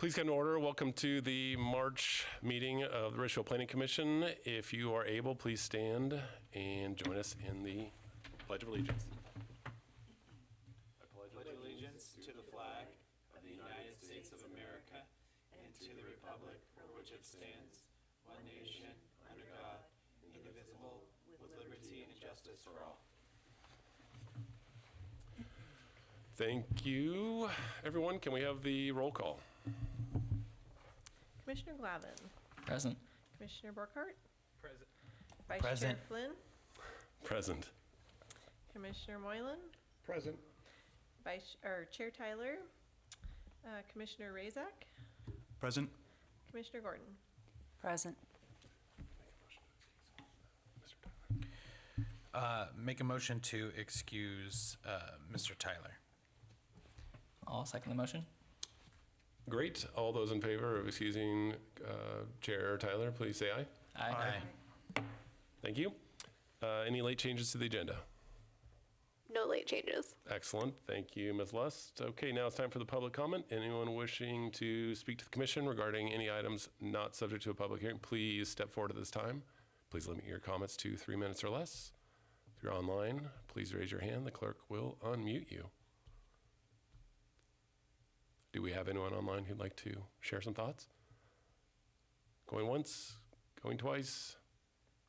Please come to order. Welcome to the March meeting of the Ridgefield Planning Commission. If you are able, please stand and join us in the Pledge of Allegiance. I pledge allegiance to the flag of the United States of America and to the republic for which it stands, one nation, under God, indivisible, with liberty and justice for all. Thank you, everyone. Can we have the roll call? Commissioner Glavin. Present. Commissioner Burkhart. Present. Vice Present. Chair Flynn. Present. Commissioner Moylan. Present. Chair Tyler. Commissioner Razak. Present. Commissioner Gordon. Present. Make a motion to excuse Mr. Tyler. I'll second the motion. Great. All those in favor of excusing Chair Tyler, please say aye. Aye. Thank you. Any late changes to the agenda? No late changes. Excellent. Thank you, Ms. Lust. Okay, now it's time for the public comment. Anyone wishing to speak to the commission regarding any items not subject to a public hearing, please step forward at this time. Please limit your comments to 3 minutes or less. If you're online, please raise your hand. The clerk will unmute you. Do we have anyone online who'd like to share some thoughts? Going once, going twice.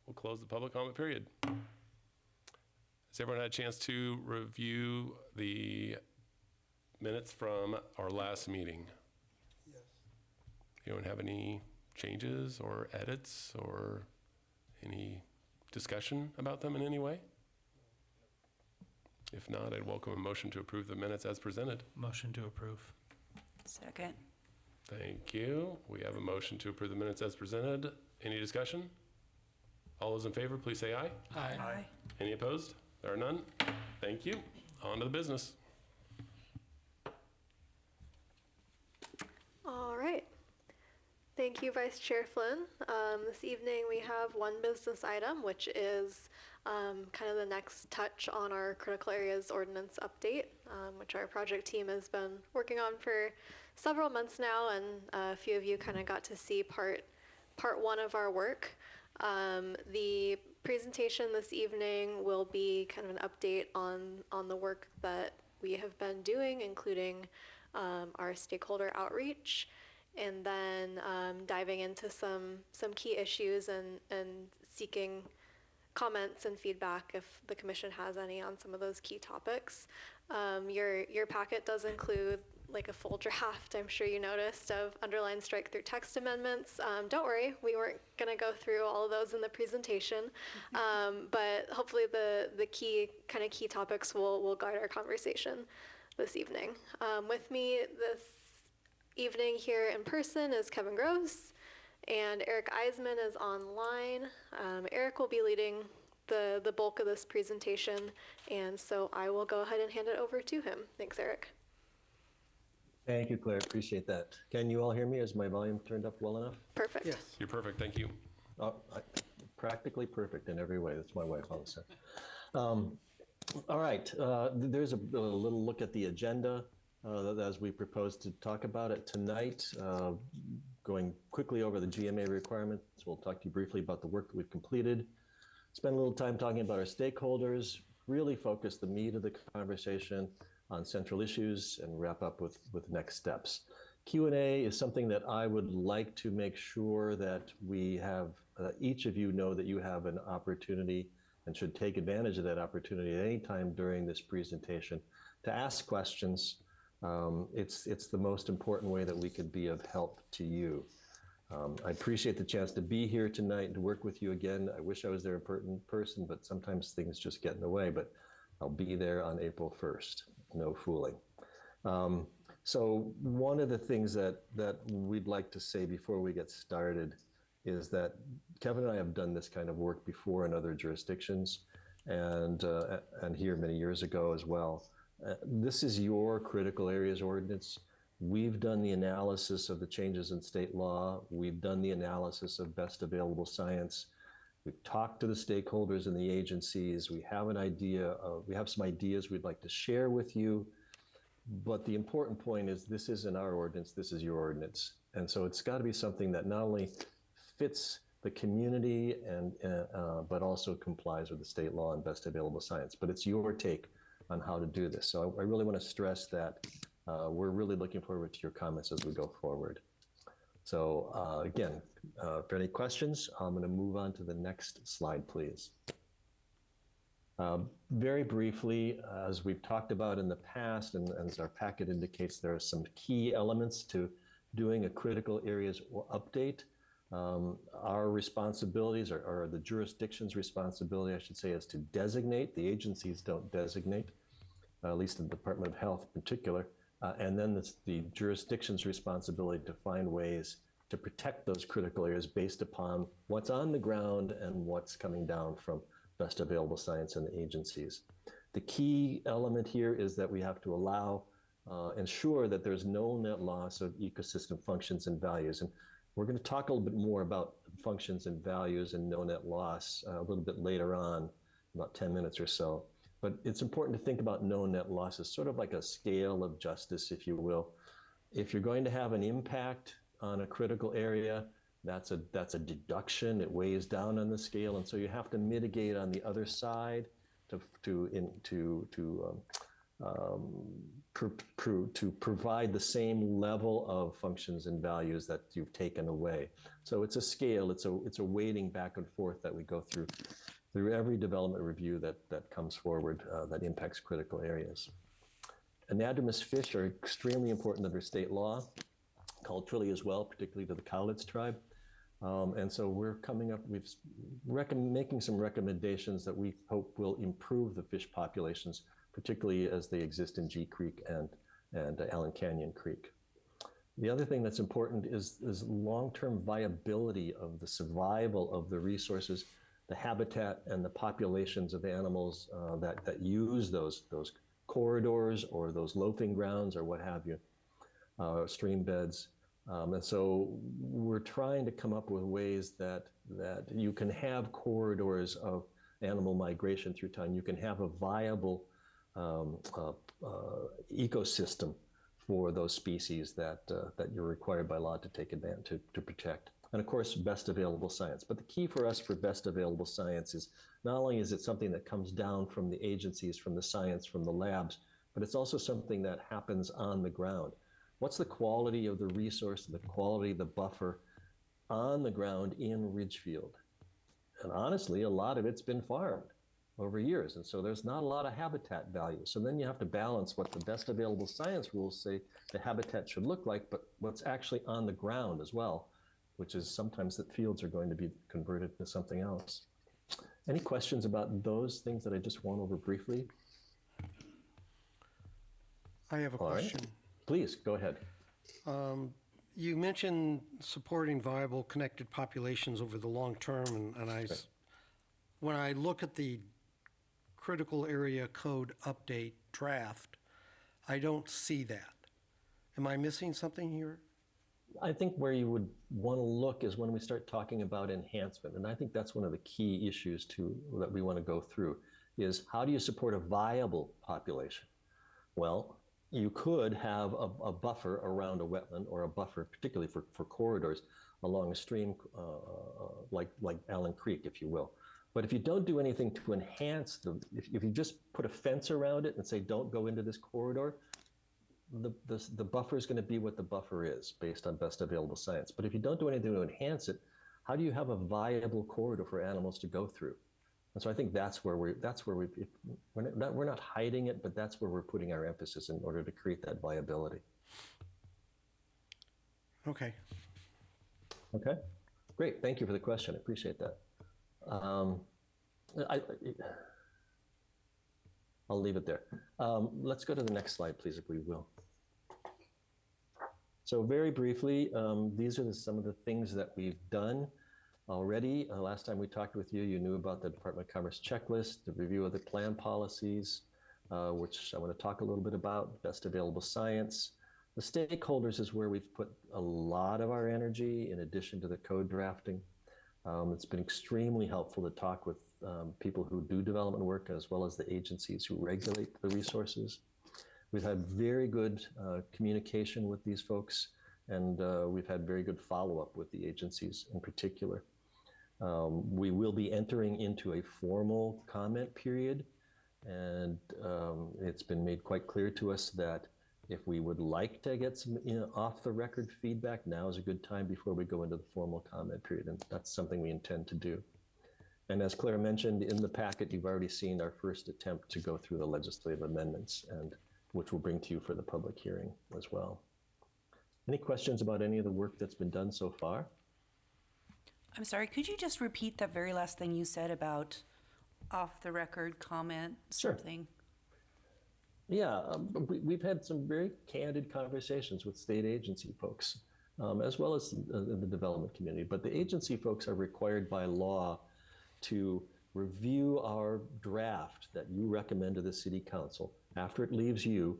We'll close the public comment period. Has everyone had a chance to review the minutes from our last meeting? Yes. Anyone have any changes or edits or any discussion about them in any way? If not, I'd welcome a motion to approve the minutes as presented. Motion to approve. Second. Thank you. We have a motion to approve the minutes as presented. Any discussion? All those in favor, please say aye. Aye. Any opposed? There are none. Thank you. On to the business. All right. Thank you, Vice Chair Flynn. This evening we have one business item, which is kind of the next touch on our critical areas ordinance update, which our project team has been working on for several months now, and a few of you kind of got to see part one of our work. The presentation this evening will be kind of an update on the work that we have been doing, including our stakeholder outreach, and then diving into some key issues and seeking comments and feedback if the commission has any on some of those key topics. Your packet does include like a full draft, I'm sure you noticed, of underlined strike through text amendments. Don't worry, we weren't going to go through all of those in the presentation, but hopefully the key topics will guide our conversation this evening. With me this evening here in person is Kevin Gross, and Eric Eisman is online. Eric will be leading the bulk of this presentation, and so I will go ahead and hand it over to him. Thanks, Eric. Thank you, Claire. Appreciate that. Can you all hear me? Is my volume turned up well enough? Perfect. Yes. You're perfect. Thank you. Practically perfect in every way. That's my wife always said. All right. There's a little look at the agenda as we propose to talk about it tonight. Going quickly over the GMA requirements, we'll talk to you briefly about the work that we've completed. Spend a little time talking about our stakeholders, really focus the meat of the conversation on central issues, and wrap up with next steps. Q&A is something that I would like to make sure that we have, each of you know that you have an opportunity and should take advantage of that opportunity at any time during this presentation to ask questions. It's the most important way that we could be of help to you. I appreciate the chance to be here tonight and to work with you again. I wish I was there in person, but sometimes things just get in the way, but I'll be there on April 1st, no fooling. So one of the things that we'd like to say before we get started is that Kevin and I have done this kind of work before in other jurisdictions and here many years ago as well. This is your critical areas ordinance. We've done the analysis of the changes in state law. We've done the analysis of best available science. We've talked to the stakeholders in the agencies. We have an idea. We have some ideas we'd like to share with you. But the important point is this isn't our ordinance, this is your ordinance. And so it's got to be something that not only fits the community but also complies with the state law and best available science. But it's your take on how to do this. So I really want to stress that we're really looking forward to your comments as we go forward. So again, for any questions, I'm going to move on to the next slide, please. Very briefly, as we've talked about in the past, and as our packet indicates, there are some key elements to doing a critical areas update. Our responsibilities, or the jurisdiction's responsibility, I should say, is to designate. The agencies don't designate, at least the Department of Health in particular. And then it's the jurisdiction's responsibility to find ways to protect those critical areas based upon what's on the ground and what's coming down from best available science and the agencies. The key element here is that we have to ensure that there's no net loss of ecosystem functions and values. And we're going to talk a little bit more about functions and values and no net loss a little bit later on, about 10 minutes or so. But it's important to think about no net loss as sort of like a scale of justice, if you will. If you're going to have an impact on a critical area, that's a deduction. It weighs down on the scale, and so you have to mitigate on the other side to provide the same level of functions and values that you've taken away. So it's a scale. It's a weighting back and forth that we go through every development review that comes forward that impacts critical areas. Anadromous fish are extremely important under state law, culturally as well, particularly to the Cowlitz tribe. And so we're making some recommendations that we hope will improve the fish populations, particularly as they exist in G Creek and Allen Canyon Creek. The other thing that's important is long-term viability of the survival of the resources, the habitat and the populations of animals that use those corridors or those loafing grounds or what have you, stream beds. And so we're trying to come up with ways that you can have corridors of animal migration through time. You can have a viable ecosystem for those species that you're required by law to take advantage to protect. And of course, best available science. But the key for us for best available science is not only is it something that comes down from the agencies, from the science, from the labs, but it's also something that happens on the ground. What's the quality of the resource, the quality of the buffer on the ground in Ridgefield? And honestly, a lot of it's been farmed over years. And so there's not a lot of habitat value. So then you have to balance what the best available science rules say the habitat should look like, but what's actually on the ground as well, which is sometimes that fields are going to be converted to something else. Any questions about those things that I just went over briefly? I have a All right. question. Please, go ahead. You mentioned supporting viable connected populations over the long term, when I look at the critical area code update draft, I don't see that. Am I missing something here? I think where you would want to look is when we start talking about enhancement. And I think that's one of the key issues that we want to go through is how do you support a viable population? Well, you could have a buffer around a wetland or a buffer, particularly for corridors along a stream like Allen Creek, if you will. But if you don't do anything to enhance if you just put a fence around it and say, don't go into this corridor, the buffer is going to be what the buffer is based on best available science. But if you don't do anything to enhance it, how do you have a viable corridor for animals to go through? And so I think we're not hiding it, but that's where we're putting our emphasis in order to create that viability. Okay. Okay, great. Thank you for the question. I appreciate that. I'll leave it there. Let's go to the next slide, please, if we will. So very briefly, these are some of the things that we've done already. Last time we talked with you, you knew about the Department of Commerce checklist, the review of the plan policies, which I want to talk a little bit about, best available science. The stakeholders is where we've put a lot of our energy in addition to the code drafting. It's been extremely helpful to talk with people who do development work as well as the agencies who regulate the resources. We've had very good communication with these folks, and we've had very good follow-up with the agencies in particular. We will be entering into a formal comment period, and it's been made quite clear to us that if we would like to get some off-the-record feedback, now is a good time before we go into the formal comment period, and that's something we intend to do. And as Claire mentioned, in the packet, you've already seen our first attempt to go through the legislative amendments, and which we'll bring to you for the public hearing as well. Any questions about any of the work that's been done so far? I'm sorry, could you just repeat that very last thing you said about off-the-record comment, Sure. something? Yeah, we've had some very candid conversations with state agency folks, as well as the development community. But the agency folks are required by law to review our draft that you recommend to the city council. After it leaves you,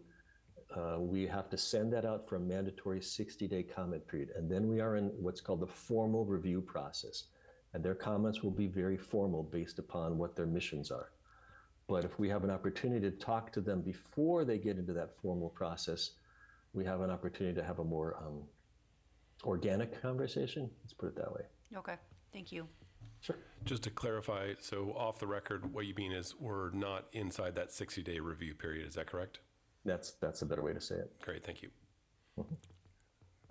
we have to send that out for a mandatory 60-day comment period. And then we are in what's called the formal review process. And their comments will be very formal based upon what their missions are. But if we have an opportunity to talk to them before they get into that formal process, we have an opportunity to have a more organic conversation. Let's put it that way. Okay, thank you. Sure. Just to clarify, so off the record, what you mean is we're not inside that 60-day review period. Is that correct? That's a better way to say it. Great, thank you.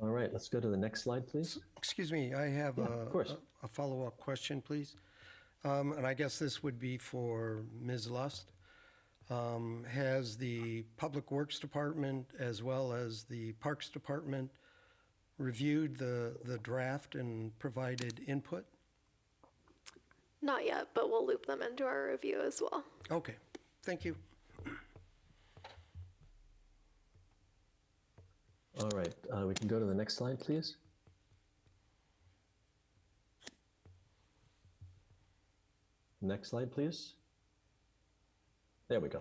All right, let's go to the next slide, please. Excuse me, I have of course. a follow-up question, please. And I guess this would be for Ms. Lust. Has the Public Works Department as well as the Parks Department reviewed the draft and provided input? Not yet, but we'll loop them into our review as well. Okay, thank you. All right, we can go to the next slide, please. Next slide, please. There we go.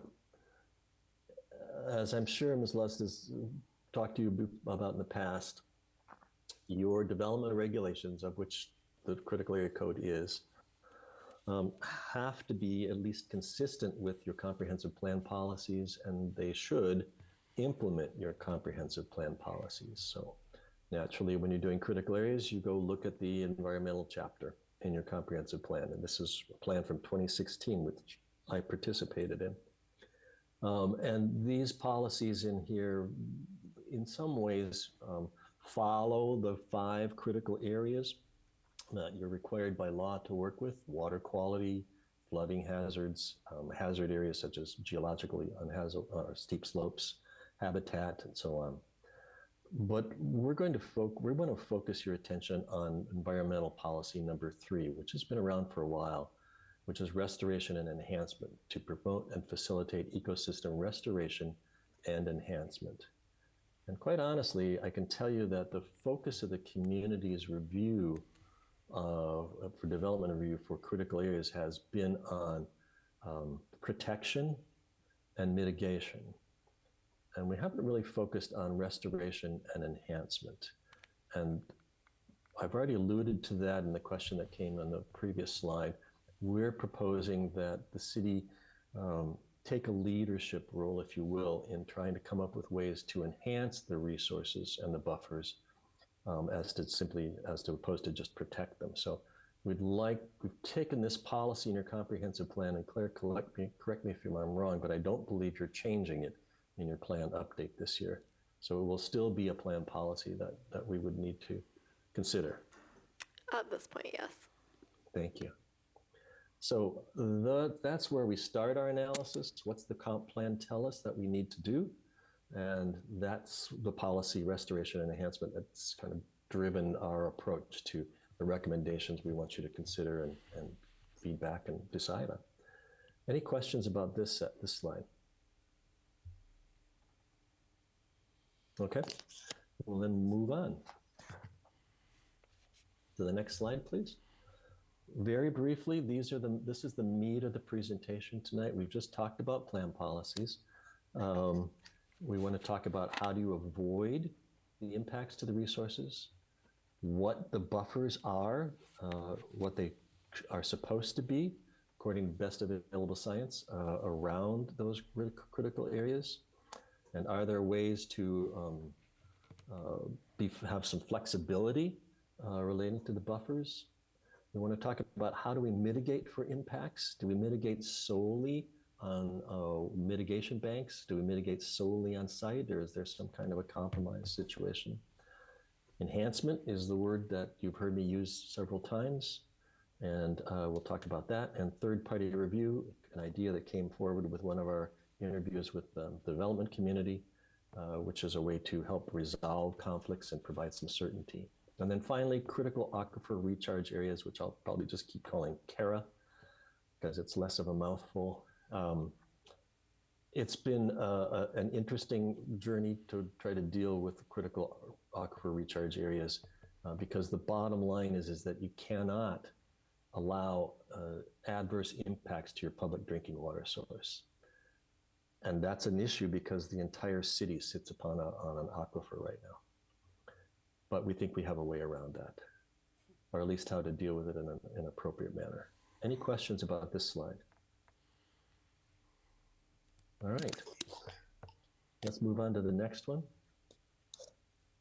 As I'm sure Ms. Lust has talked to you about in the past, your development regulations, of which the critical area code is, have to be at least consistent with your comprehensive plan policies, and they should implement your comprehensive plan policies. So naturally, when you're doing critical areas, you go look at the environmental chapter in your comprehensive plan. And this is a plan from 2016, which I participated in. And these policies in here, in some ways, follow the 5 critical areas that you're required by law to work with: water quality, flooding hazards, hazard areas such as geologically steep slopes, habitat, and so on. But we're going to focus your attention on environmental policy number 3, which has been around for a while, which is restoration and enhancement, to promote and facilitate ecosystem restoration and enhancement. And quite honestly, I can tell you that the focus of the community's review for development review for critical areas has been on protection and mitigation. And we haven't really focused on restoration and enhancement. And I've already alluded to that in the question that came on the previous slide. We're proposing that the city take a leadership role, if you will, in trying to come up with ways to enhance the resources and the buffers as opposed to just protect them. So we've taken this policy in your comprehensive plan, and Claire, correct me if I'm wrong, but I don't believe you're changing it in your plan update this year. So it will still be a plan policy that we would need to consider. At this point, yes. Thank you. So that's where we start our analysis. What's the comp plan tell us that we need to do? And that's the policy restoration and enhancement that's kind of driven our approach to the recommendations we want you to consider and feedback and decide on. Any questions about this slide? Okay, we'll then move on to the next slide, please. Very briefly, this is the meat of the presentation tonight. We've just talked about plan policies. We want to talk about how do you avoid the impacts to the resources, what the buffers are, what they are supposed to be, according to best available science, around those critical areas. And are there ways to have some flexibility relating to the buffers? We want to talk about how do we mitigate for impacts? Do we mitigate solely on mitigation banks? Do we mitigate solely on site, or is there some kind of a compromise situation? Enhancement is the word that you've heard me use several times, and we'll talk about that. And third-party review, an idea that came forward with one of our interviews with the development community, which is a way to help resolve conflicts and provide some certainty. And then finally, critical aquifer recharge areas, which I'll probably just keep calling CARA, because it's less of a mouthful. It's been an interesting journey to try to deal with critical aquifer recharge areas, because the bottom line is that you cannot allow adverse impacts to your public drinking water source. And that's an issue because the entire city sits on an aquifer right now. But we think we have a way around that, or at least how to deal with it in an appropriate manner. Any questions about this slide? All right, let's move on to the next one.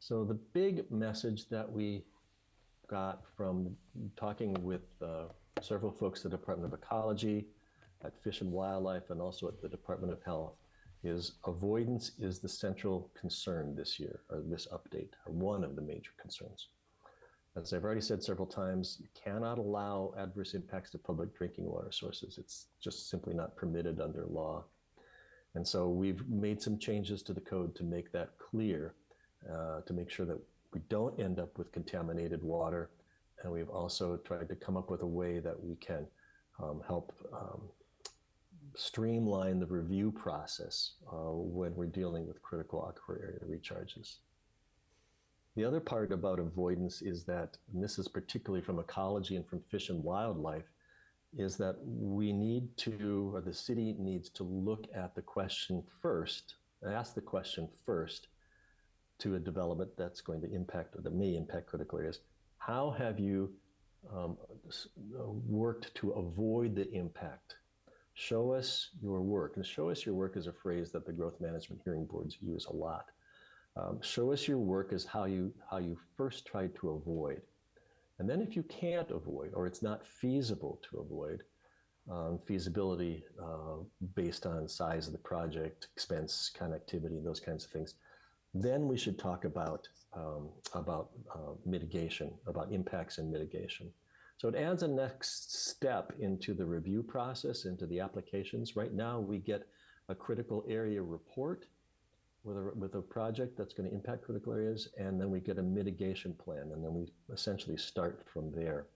So the big message that we got from talking with several folks at the Department of Ecology, at Fish and Wildlife, and also at the Department of Health is avoidance is the central concern this year, or this update, or one of the major concerns. As I've already said several times, you cannot allow adverse impacts to public drinking water sources. It's just simply not permitted under law. And so we've made some changes to the code to make that clear, to make sure that we don't end up with contaminated water. And we've also tried to come up with a way that we can help streamline the review process when we're dealing with critical aquifer area recharges. The other part about avoidance is that, and this is particularly from ecology and from fish and wildlife, is that we need to, or the city needs to look at the question first, ask the question first to a development that's going to impact, or that may impact critical areas. How have you worked to avoid the impact? Show us your work. And show us your work is a phrase that the growth management hearing boards use a lot. Show us your work as how you first tried to avoid. And then if you can't avoid, or it's not feasible to avoid, feasibility based on size of the project, expense, connectivity, those kinds of things, then we should talk about mitigation, about impacts and mitigation. So it adds a next step into the review process, into the applications. Right now, we get a critical area report with a project that's going to impact critical areas, and then we get a mitigation plan, and then we essentially start from there.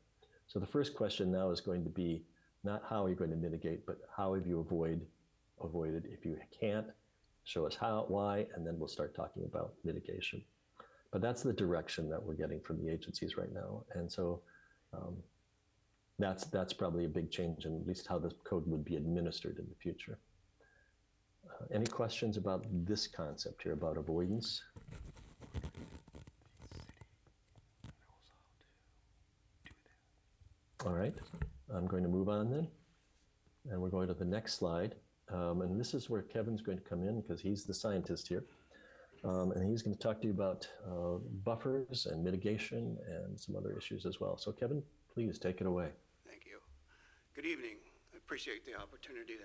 So the first question now is going to be not how are you going to mitigate, but how have you avoided? If you can't, show us how, why, and then we'll start talking about mitigation. But that's the direction that we're getting from the agencies right now. And so that's probably a big change in at least how this code would be administered in the future. Any questions about this concept here, about avoidance? All right, I'm going to move on then. And we're going to the next slide. And this is where Kevin's going to come in because he's the scientist here. And he's going to talk to you about buffers and mitigation and some other issues as well. So Kevin, please take it away. Thank you. Good evening. I appreciate the opportunity to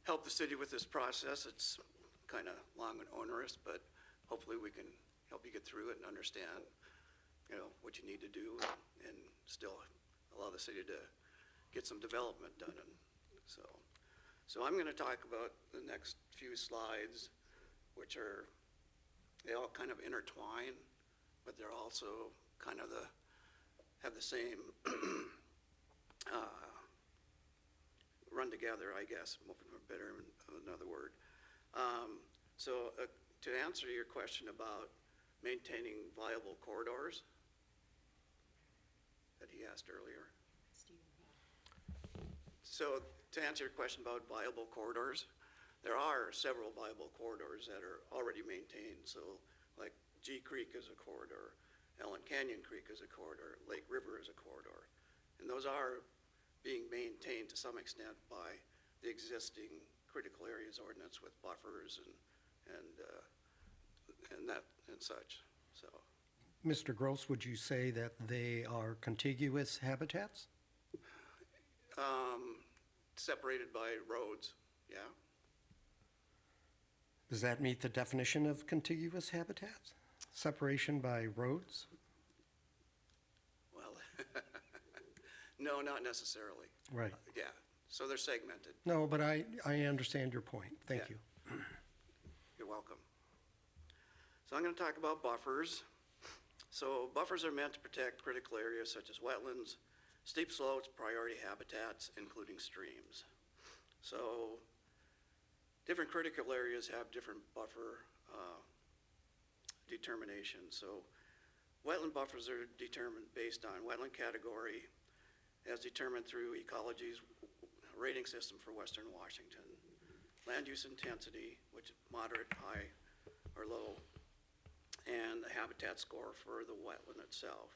help the city with this process. It's kind of long and onerous, but hopefully we can help you get through it and understand, what you need to do and still allow the city to get some development done. And so I'm going to talk about the next few slides, which they all kind of intertwine, but they're also kind of have the same run together, I guess, for better another word. To answer your question about maintaining viable corridors that he asked earlier. So to answer your question about viable corridors, there are several viable corridors that are already maintained. So like G Creek is a corridor, Ellen Canyon Creek is a corridor, Lake River is a corridor. And those are being maintained to some extent by the existing critical areas ordinance with buffers and that and such. So Mr. Gross, would you say that they are contiguous habitats? separated by roads, yeah. Does that meet the definition of contiguous habitats? Separation by roads? Well, no, not necessarily. Right. Yeah, so they're segmented. No, but I understand your point. Thank Yeah. you. You're welcome. So I'm going to talk about buffers. So buffers are meant to protect critical areas such as wetlands, steep slopes, priority habitats, including streams. So different critical areas have different buffer determinations. So wetland buffers are determined based on wetland category as determined through Ecology's rating system for Western Washington. Land use intensity, which is moderate, high, or low, and the habitat score for the wetland itself.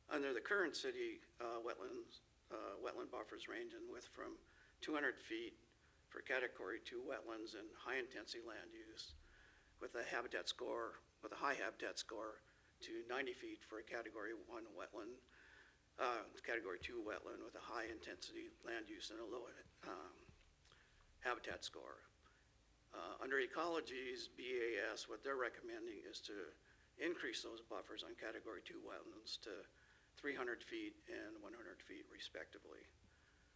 Under the current city wetland buffers range in width from 200 feet for Category 2 wetlands and high-intensity land use, with a habitat score, with a high habitat score to 90 feet for a Category 1 wetland, Category 2 wetland with a high-intensity land use and a low habitat score. Under Ecology's BAS, what they're recommending is to increase those buffers on Category 2 wetlands to 300 feet and 100 feet respectively,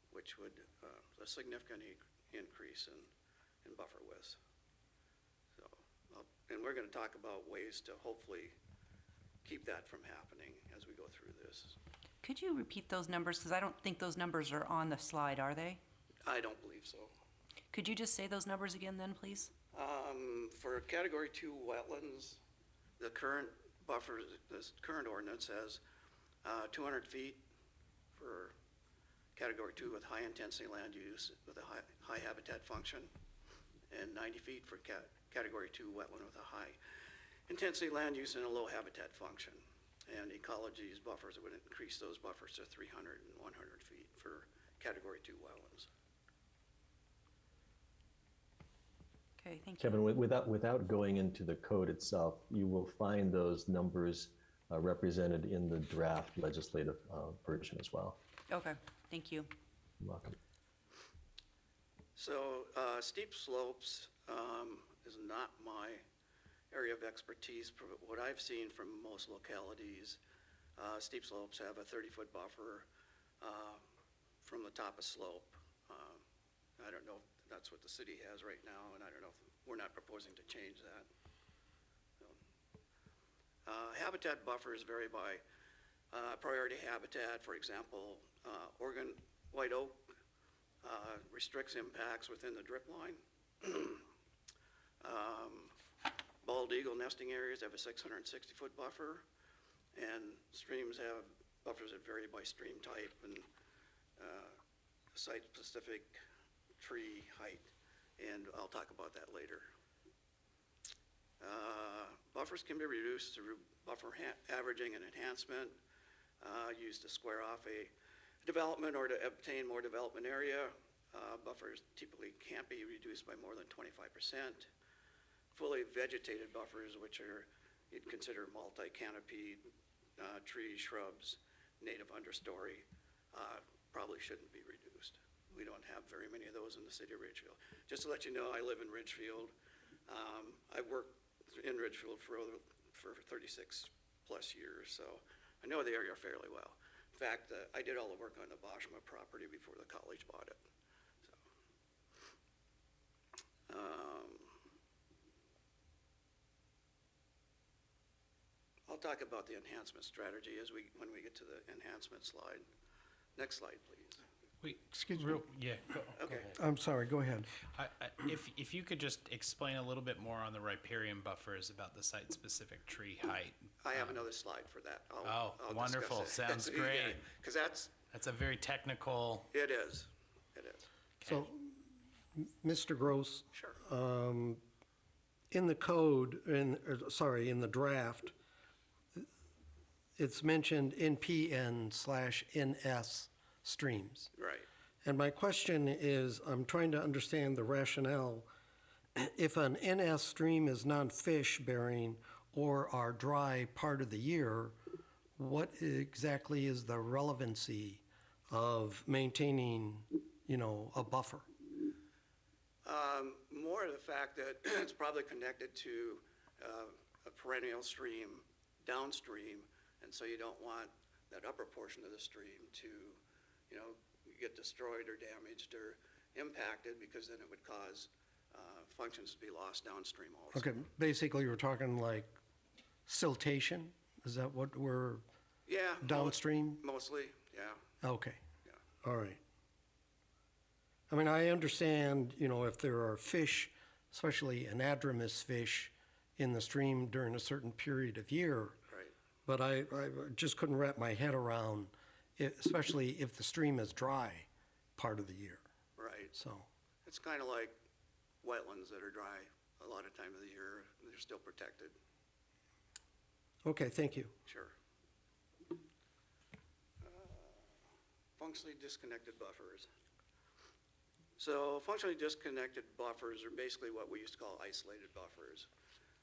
which would a significant increase in buffer widths. So, and we're going to talk about ways to hopefully keep that from happening as we go through this. Could you repeat those numbers? Because I don't think those numbers are on the slide, are they? I don't believe so. Could you just say those numbers again then, please? For Category 2 wetlands, the current buffer, this current ordinance has 200 feet for Category 2 with high intensity land use with a high habitat function, and 90 feet for Category 2 wetland with a high intensity land use and a low habitat function. And Ecology's buffers would increase those buffers to 300 and 100 feet for Category 2 wetlands. Okay, thank you. Kevin, without going into the code itself, you will find those numbers represented in the draft legislative version as well. Okay, thank you. You're welcome. So steep slopes is not my area of expertise. What I've seen from most localities, steep slopes have a 30-foot buffer from the top of slope. I don't know if that's what the city has right now, and I don't know if we're not proposing to change that. So, habitat buffers vary by priority habitat. For example, Oregon white oak restricts impacts within the drip line. Bald eagle nesting areas have a 660-foot buffer, and streams have buffers that vary by stream type and site-specific tree height, and I'll talk about that later. Buffers can be reduced through buffer averaging and enhancement, used to square off a development or to obtain more development area. Buffers typically can't be reduced by more than 25%. Fully vegetated buffers, which are you'd consider multi-canopy trees, shrubs, native understory, probably shouldn't be reduced. We don't have very many of those in the city of Ridgefield. Just to let you know, I live in Ridgefield. I've worked in Ridgefield for 36 plus years, so I know the area fairly well. In fact, I did all the work on the Boschma property before the college bought it. So, I'll talk about the enhancement strategy when we get to the enhancement slide. Next slide, please. Wait, Excuse me. yeah. Okay. I'm sorry, go ahead. If you could just explain a little bit more on the riparian buffers about the site-specific tree height. I have another slide for that. Oh, I'll wonderful. discuss it. Sounds great. Because that's, That's a very technical. it is. It is. So, Mr. Gross, Sure. in the code, in the draft, it's mentioned NPN/NS streams. Right. And my question is, I'm trying to understand the rationale if an NS stream is non-fish bearing or are dry part of the year, what exactly is the relevancy of maintaining, a buffer? More of the fact that it's probably connected to a perennial stream downstream, and so you don't want that upper portion of the stream to, get destroyed or damaged or impacted, because then it would cause functions to be lost downstream also. Okay, basically, we're talking like siltation? Is that what we're, Yeah. downstream? Mostly, yeah. Okay. Yeah. All right. I mean, I understand, if there are fish, especially anadromous fish, in the stream during a certain period of year. Right. But I just couldn't wrap my head around, especially if the stream is dry part of the year, Right. so. It's kind of like wetlands that are dry a lot of time of the year. They're still protected. Okay, thank you. Sure. Functionally disconnected buffers. So functionally disconnected buffers are basically what we used to call isolated buffers.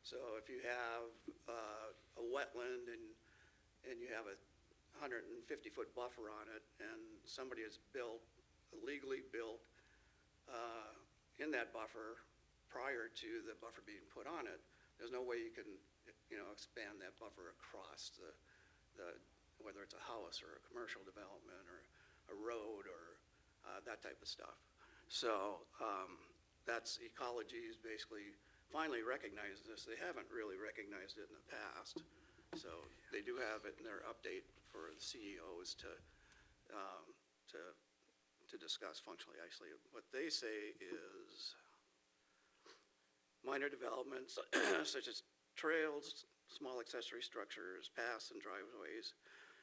So if you have a wetland and you have a 150-foot buffer on it, and somebody has illegally built in that buffer prior to the buffer being put on it, there's no way you can, expand that buffer across the whether it's a house or a commercial development or a road or that type of stuff. So that's ecology's basically finally recognized this. They haven't really recognized it in the past. So they do have it in their update for the CEOs to discuss functionally isolated. What they say is minor developments such as trails, small accessory structures, paths and driveways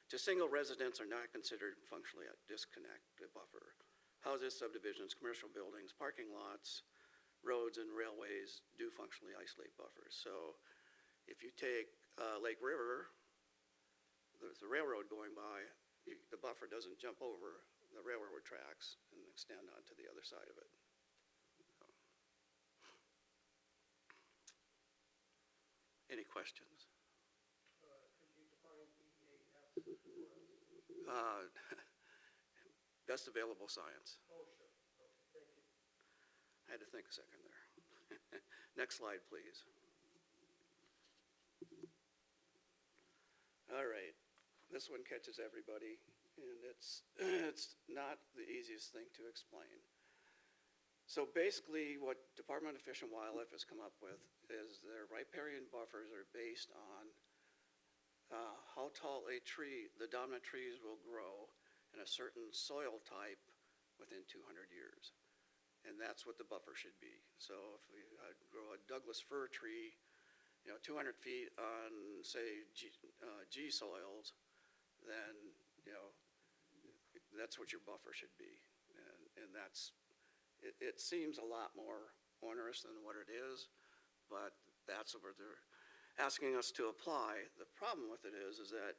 to single residents are not considered functionally a disconnect buffer. Houses, subdivisions, commercial buildings, parking lots, roads and railways do functionally isolate buffers. So if you take Lake River, there's a railroad going by, the buffer doesn't jump over the railroad tracks and extend onto the other side of it. Any questions? Best available science. Oh, sure. Okay, thank you. I had to think a second there. Next slide, please. All right, this one catches everybody, and it's not the easiest thing to explain. So basically, what Department of Fish and Wildlife has come up with is their riparian buffers are based on how tall a tree, the dominant trees will grow in a certain soil type within 200 years. And that's what the buffer should be. So if we grow a Douglas fir tree, 200 feet on, say, G soils, then, that's what your buffer should be. And that's, it seems a lot more onerous than what it is, but that's what they're asking us to apply. The problem with it is that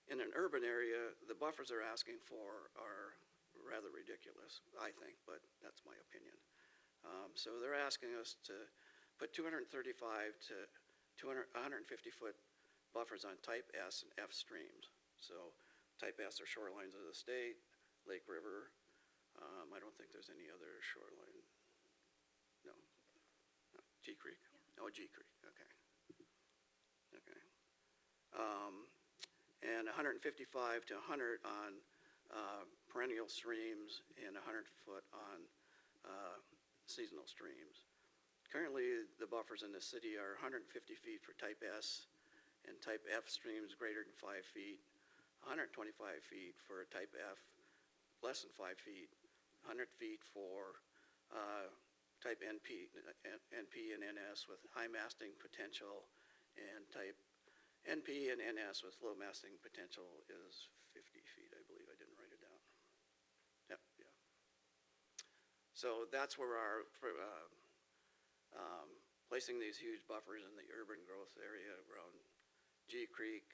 in an urban area, the buffers they're asking for are rather ridiculous, I think, but that's my opinion. So they're asking us to put 235 to 150-foot buffers on type S and F streams. So type S are shorelines of the state, Lake River. I don't think there's any other shoreline. No. G Creek? Yeah. Oh, G Creek, okay. Okay. And 155 to 100 on perennial streams and 100 foot on seasonal streams. Currently, the buffers in the city are 150 feet for type S and type F streams greater than 5 feet, 125 feet for type F less than 5 feet, 100 feet for type NP and NS with high masting potential, and type NP and NS with low masting potential is 50 feet, I believe. I didn't write it down. Yep, yeah. So that's where our placing these huge buffers in the urban growth area around G Creek,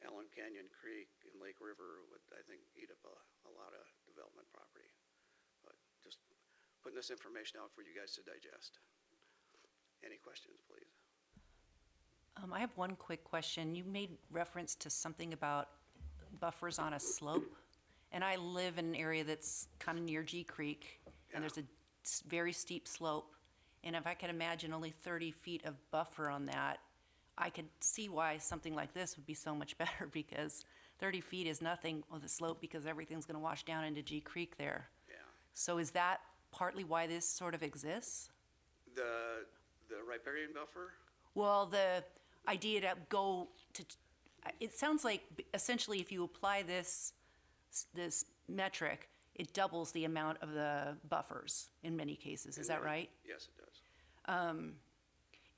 Allen Canyon Creek, and Lake River would, I think, eat up a lot of development property. But just putting this information out for you guys to digest. Any questions, please? I have one quick question. You made reference to something about buffers on a slope, and I live in an area that's kind of near G Creek, and there's a very steep slope. And if I can imagine only 30 feet of buffer on that, I could see why something like this would be so much better, because 30 feet is nothing with a slope because everything's going to wash down into G Creek there. Yeah. So is that partly why this sort of exists? The riparian buffer? Well, the idea to go to, it sounds like essentially if you apply this metric, it doubles the amount of the buffers in many cases. Is that right? Yes, it does.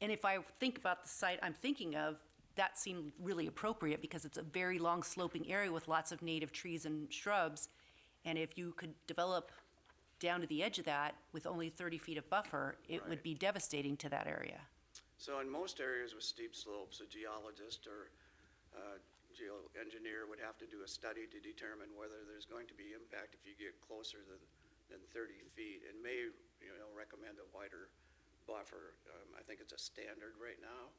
And if I think about the site I'm thinking of, that seemed really appropriate because it's a very long sloping area with lots of native trees and shrubs. And if you could develop down to the edge of that with only 30 feet of buffer, it would be devastating to that area. So in most areas with steep slopes, a geologist or geoengineer would have to do a study to determine whether there's going to be impact if you get closer than 30 feet, and may recommend a wider buffer. I think it's a standard right now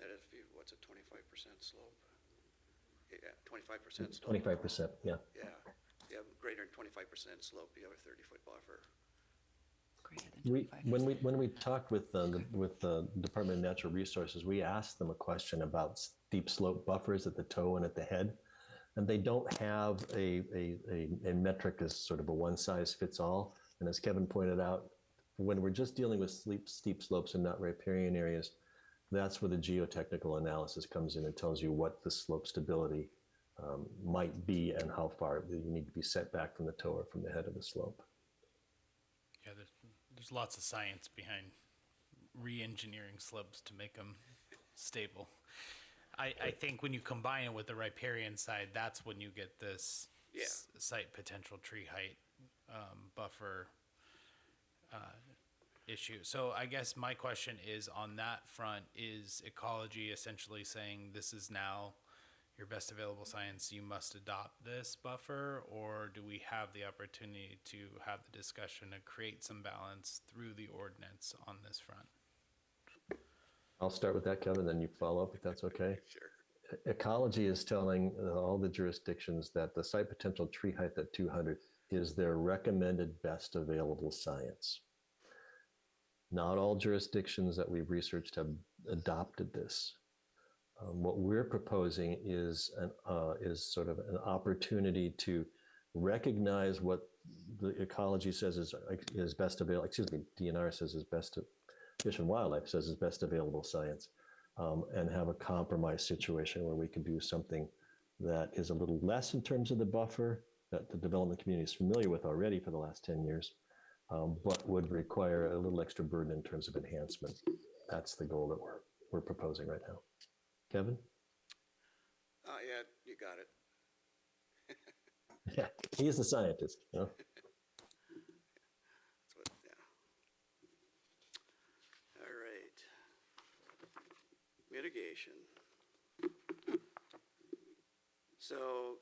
that if you, what's a 25% slope? Yeah, 25% slope. 25%, yeah. Yeah, you have greater than 25% slope, you have a 30-foot buffer. Greater than 25%. When we talked with the Department of Natural Resources, we asked them a question about steep slope buffers at the toe and at the head, and they don't have a metric as sort of a one size fits all. And as Kevin pointed out, when we're just dealing with steep slopes and not riparian areas, that's where the geotechnical analysis comes in and tells you what the slope stability might be and how far you need to be set back from the toe or from the head of the slope. Yeah, there's lots of science behind re-engineering slopes to make them stable. I think when you combine it with the riparian side, that's when you get this site potential tree height buffer issue. So I guess my question is, on that front, is ecology essentially saying this is now your best available science, you must adopt this buffer, or do we have the opportunity to have the discussion to create some balance through the ordinance on this front? I'll start with that, Kevin, then you follow up if that's okay. Sure. Ecology is telling all the jurisdictions that the site potential tree height at 200 is their recommended best available science. Not all jurisdictions that we've researched have adopted this. What we're proposing is sort of an opportunity to recognize what the ecology says is best available. Excuse me, DNR says is best. Fish and Wildlife says is best available science, and have a compromise situation where we can do something that is a little less in terms of the buffer that the development community is familiar with already for the last 10 years, but would require a little extra burden in terms of enhancement. That's the goal that we're proposing right now. Kevin? Yeah, you got it. Yeah, he's the scientist. You know? That's what, yeah. All right. Mitigation. So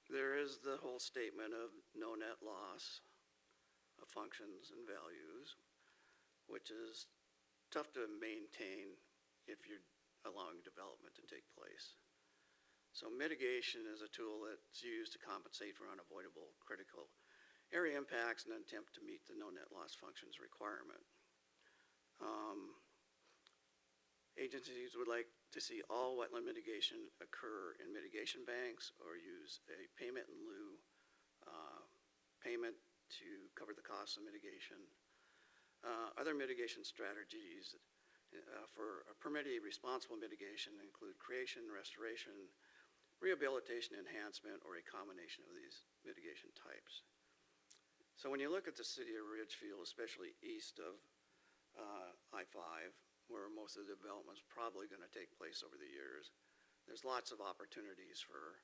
there is the whole statement of no net loss of functions and values, which is tough to maintain if you're allowing development to take place. So mitigation is a tool that's used to compensate for unavoidable critical area impacts in an attempt to meet the no net loss functions requirement. Agencies would like to see all wetland mitigation occur in mitigation banks or use a payment in lieu payment to cover the costs of mitigation. Other mitigation strategies for a permitted responsible mitigation include creation, restoration, rehabilitation, enhancement, or a combination of these mitigation types. So when you look at the city of Ridgefield, especially east of I-5, where most of the development is probably going to take place over the years, there's lots of opportunities for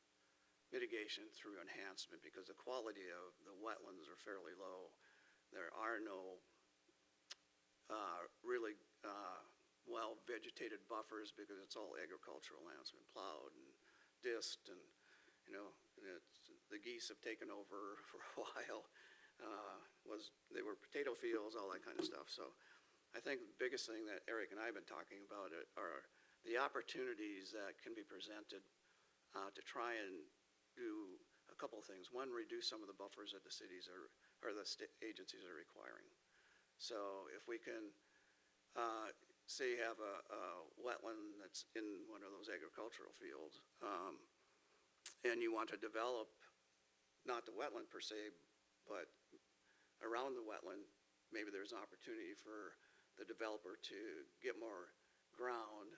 mitigation through enhancement because the quality of the wetlands are fairly low. There are no really well vegetated buffers because it's all agricultural land. It's been plowed and disked, and the geese have taken over for a while. they were potato fields, all that kind of stuff. So I think the biggest thing that Eric and I have been talking about are the opportunities that can be presented to try and do a couple of things. One, reduce some of the buffers that the cities or the agencies are requiring. So if we can, say you have a wetland that's in one of those agricultural fields, and you want to develop, not the wetland per se, but around the wetland, maybe there's an opportunity for the developer to get more ground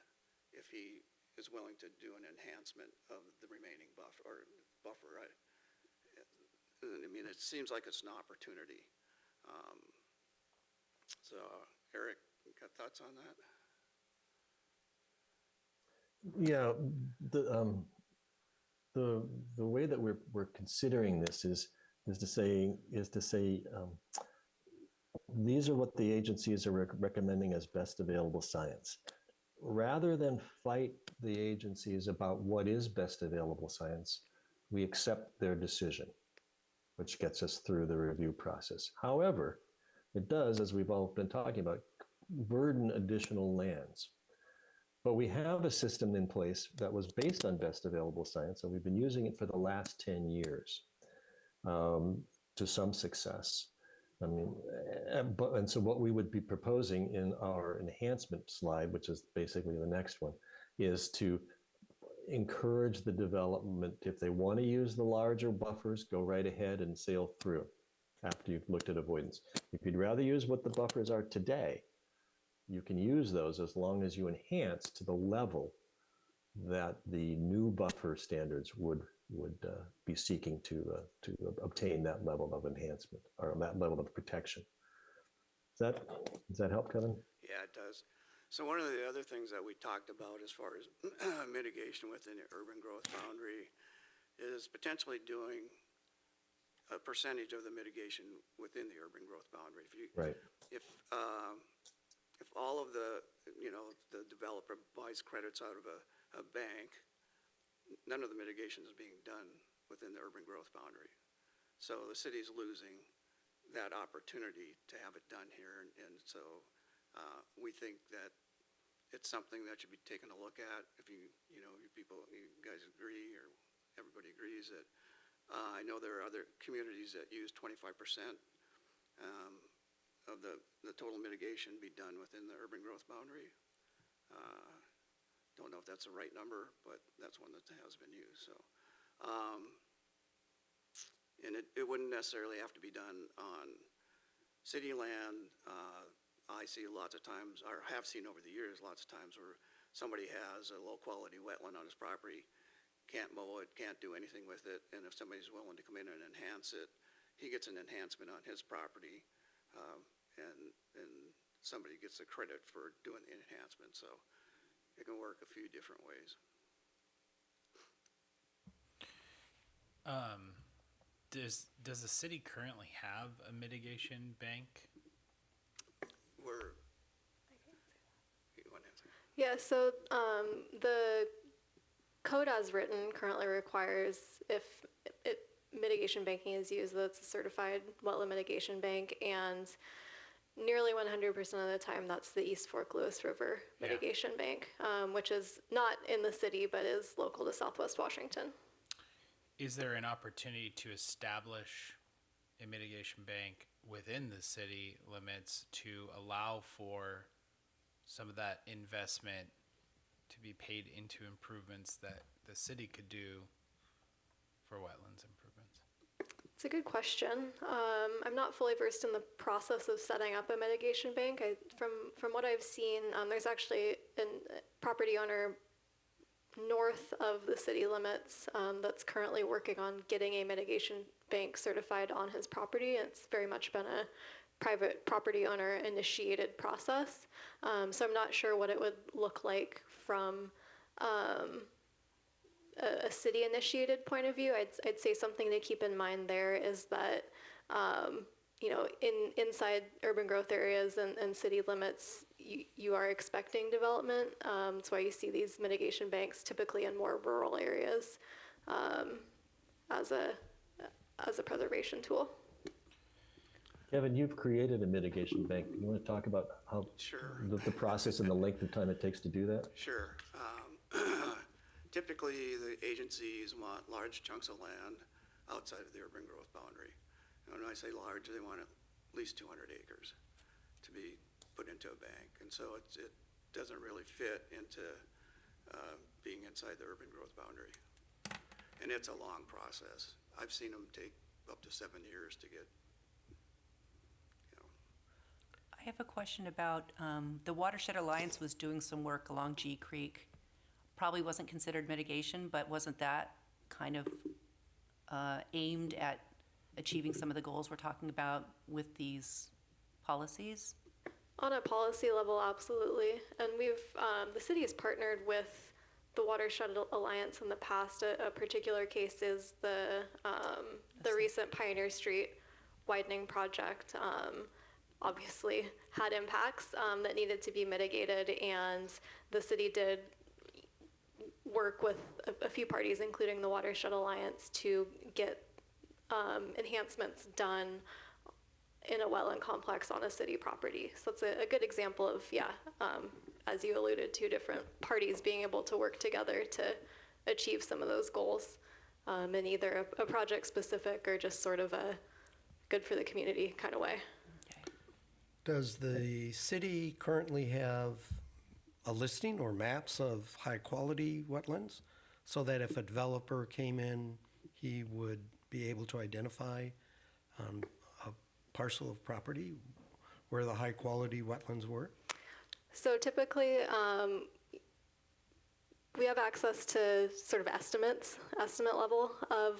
if he is willing to do an enhancement of the remaining buffer. I mean, it seems like it's an opportunity. So, Eric, you got thoughts on that? Yeah, the way that we're considering this is to say these are what the agencies are recommending as best available science. Rather than fight the agencies about what is best available science, we accept their decision, which gets us through the review process. However, it does, as we've all been talking about, burden additional lands. But we have a system in place that was based on best available science, and we've been using it for the last 10 years to some success. I mean, and so what we would be proposing in our enhancement slide, which is basically the next one, is to encourage the development. If they want to use the larger buffers, go right ahead and sail through after you've looked at avoidance. If you'd rather use what the buffers are today, you can use those as long as you enhance to the level that the new buffer standards would be seeking to obtain that level of enhancement or that level of protection. Does that help, Kevin? Yeah, it does. So one of the other things that we talked about as far as mitigation within the urban growth boundary is potentially doing a percentage of the mitigation within the urban growth boundary. Right. If all of the developer buys credits out of a bank, none of the mitigation is being done within the urban growth boundary. So the city's losing that opportunity to have it done here. And so we think that it's something that should be taken a look at. If you guys agree, or everybody agrees that I know there are other communities that use 25% of the total mitigation be done within the urban growth boundary. Don't know if that's the right number, but that's one that has been used. So, and it wouldn't necessarily have to be done on city land. I see lots of times, or have seen over the years, lots of times where somebody has a low quality wetland on his property, can't mow it, can't do anything with it, and if somebody's willing to come in and enhance it, he gets an enhancement on his property, and somebody gets the credit for doing the enhancement. So it can work a few different ways. Does the city currently have a mitigation bank? You want to answer? Yeah, so the code as written currently requires if mitigation banking is used, that's a certified wetland mitigation bank, and nearly 100% of the time that's the East Fork Lewis River Mitigation Bank, which is not in the city but is local to Southwest Washington. Is there an opportunity to establish a mitigation bank within the city limits to allow for some of that investment to be paid into improvements that the city could do for wetlands improvements? It's a good question. I'm not fully versed in the process of setting up a mitigation bank. From what I've seen, there's actually a property owner north of the city limits that's currently working on getting a mitigation bank certified on his property. It's very much been a private property owner initiated process. So I'm not sure what it would look like from a city initiated point of view. I'd say something to keep in mind there is that inside urban growth areas and city limits, you are expecting development. That's why you see these mitigation banks typically in more rural areas as a preservation tool. Kevin, you've created a mitigation bank. You want to talk about how Sure. the process and the length of time it takes to do that? Sure. Typically, the agencies want large chunks of land outside of the urban growth boundary. And when I say large, they want at least 200 acres to be put into a bank. And so it doesn't really fit into being inside the urban growth boundary. And it's a long process. I've seen them take up to 7 years to get, I have a question about, the Watershed Alliance was doing some work along G Creek. Probably wasn't considered mitigation, but wasn't that kind of aimed at achieving some of the goals we're talking about with these policies? On a policy level, absolutely. And the city has partnered with the Watershed Alliance in the past. A particular case is the recent Pioneer Street widening project. Obviously had impacts that needed to be mitigated, and the city did work with a few parties, including the Watershed Alliance, to get enhancements done in a wetland complex on a city property. So it's a good example of, as you alluded to, different parties being able to work together to achieve some of those goals in either a project specific or just sort of a good for the community kind of way. Does the city currently have a listing or maps of high-quality wetlands so that if a developer came in, he would be able to identify a parcel of property where the high-quality wetlands were? So typically, we have access to sort of estimate level of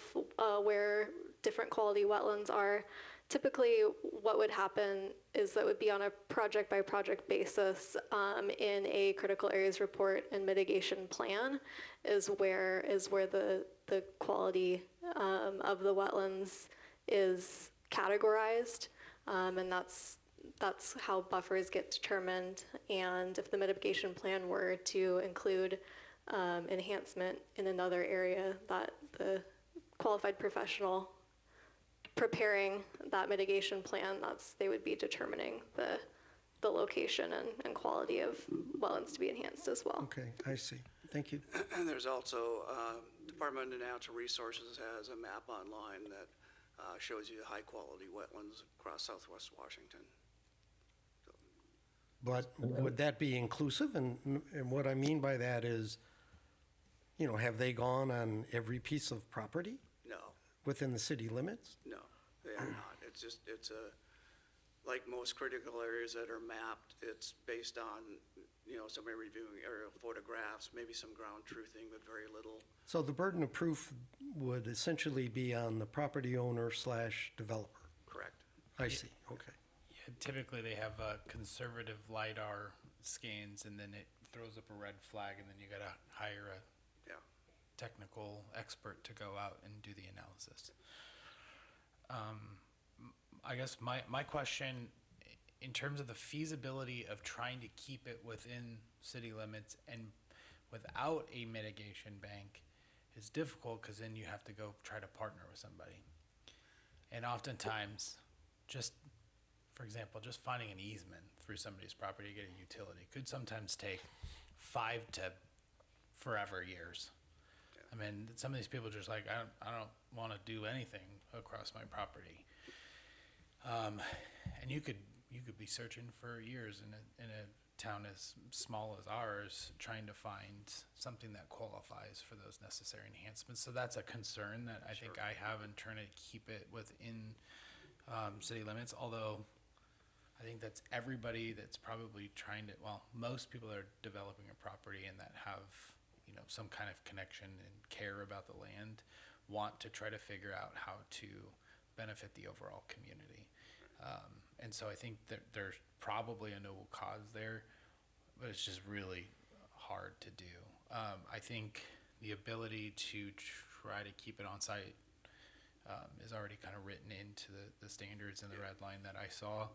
where different quality wetlands are. Typically, what would happen is that would be on a project-by-project basis in a critical areas report and mitigation plan is where the quality of the wetlands is categorized, and that's how buffers get determined. And if the mitigation plan were to include enhancement in another area, that the qualified professional preparing that mitigation plan, they would be determining the location and quality of wetlands to be enhanced as well. Okay, I see. Thank you. and there's also, Department of Natural Resources has a map online that shows you the high-quality wetlands across southwest Washington. But would that be inclusive? And what I mean by that is, have they gone on every piece of property No, within the city limits? no, they are not. It's like most critical areas that are mapped, it's based on, somebody reviewing aerial photographs, maybe some ground truthing, but very little. So the burden of proof would essentially be on the property owner / developer? Correct. I see, okay. Yeah, typically they have conservative LiDAR scans, and then it throws up a red flag, and then you gotta hire a Yeah. technical expert to go out and do the analysis. I guess my question, in terms of the feasibility of trying to keep it within city limits and without a mitigation bank, is difficult because then you have to go try to partner with somebody. And oftentimes, just for example, just finding an easement through somebody's property to get a utility could sometimes take 5 to forever years. I mean, some of these people are just like, I don't want to do anything across my property. And you could be searching for years in a town as small as ours, trying to find something that qualifies for those necessary enhancements. So that's a concern that I think I have in trying to keep it within city limits. Although I think that's everybody that's probably trying to. Well, most people that are developing a property and that have some kind of connection and care about the land want to try to figure out how to benefit the overall community. And so I think that there's probably a noble cause there, but it's just really hard to do. I think the ability to try to keep it on site is already kind of written into the standards and the red line that I saw.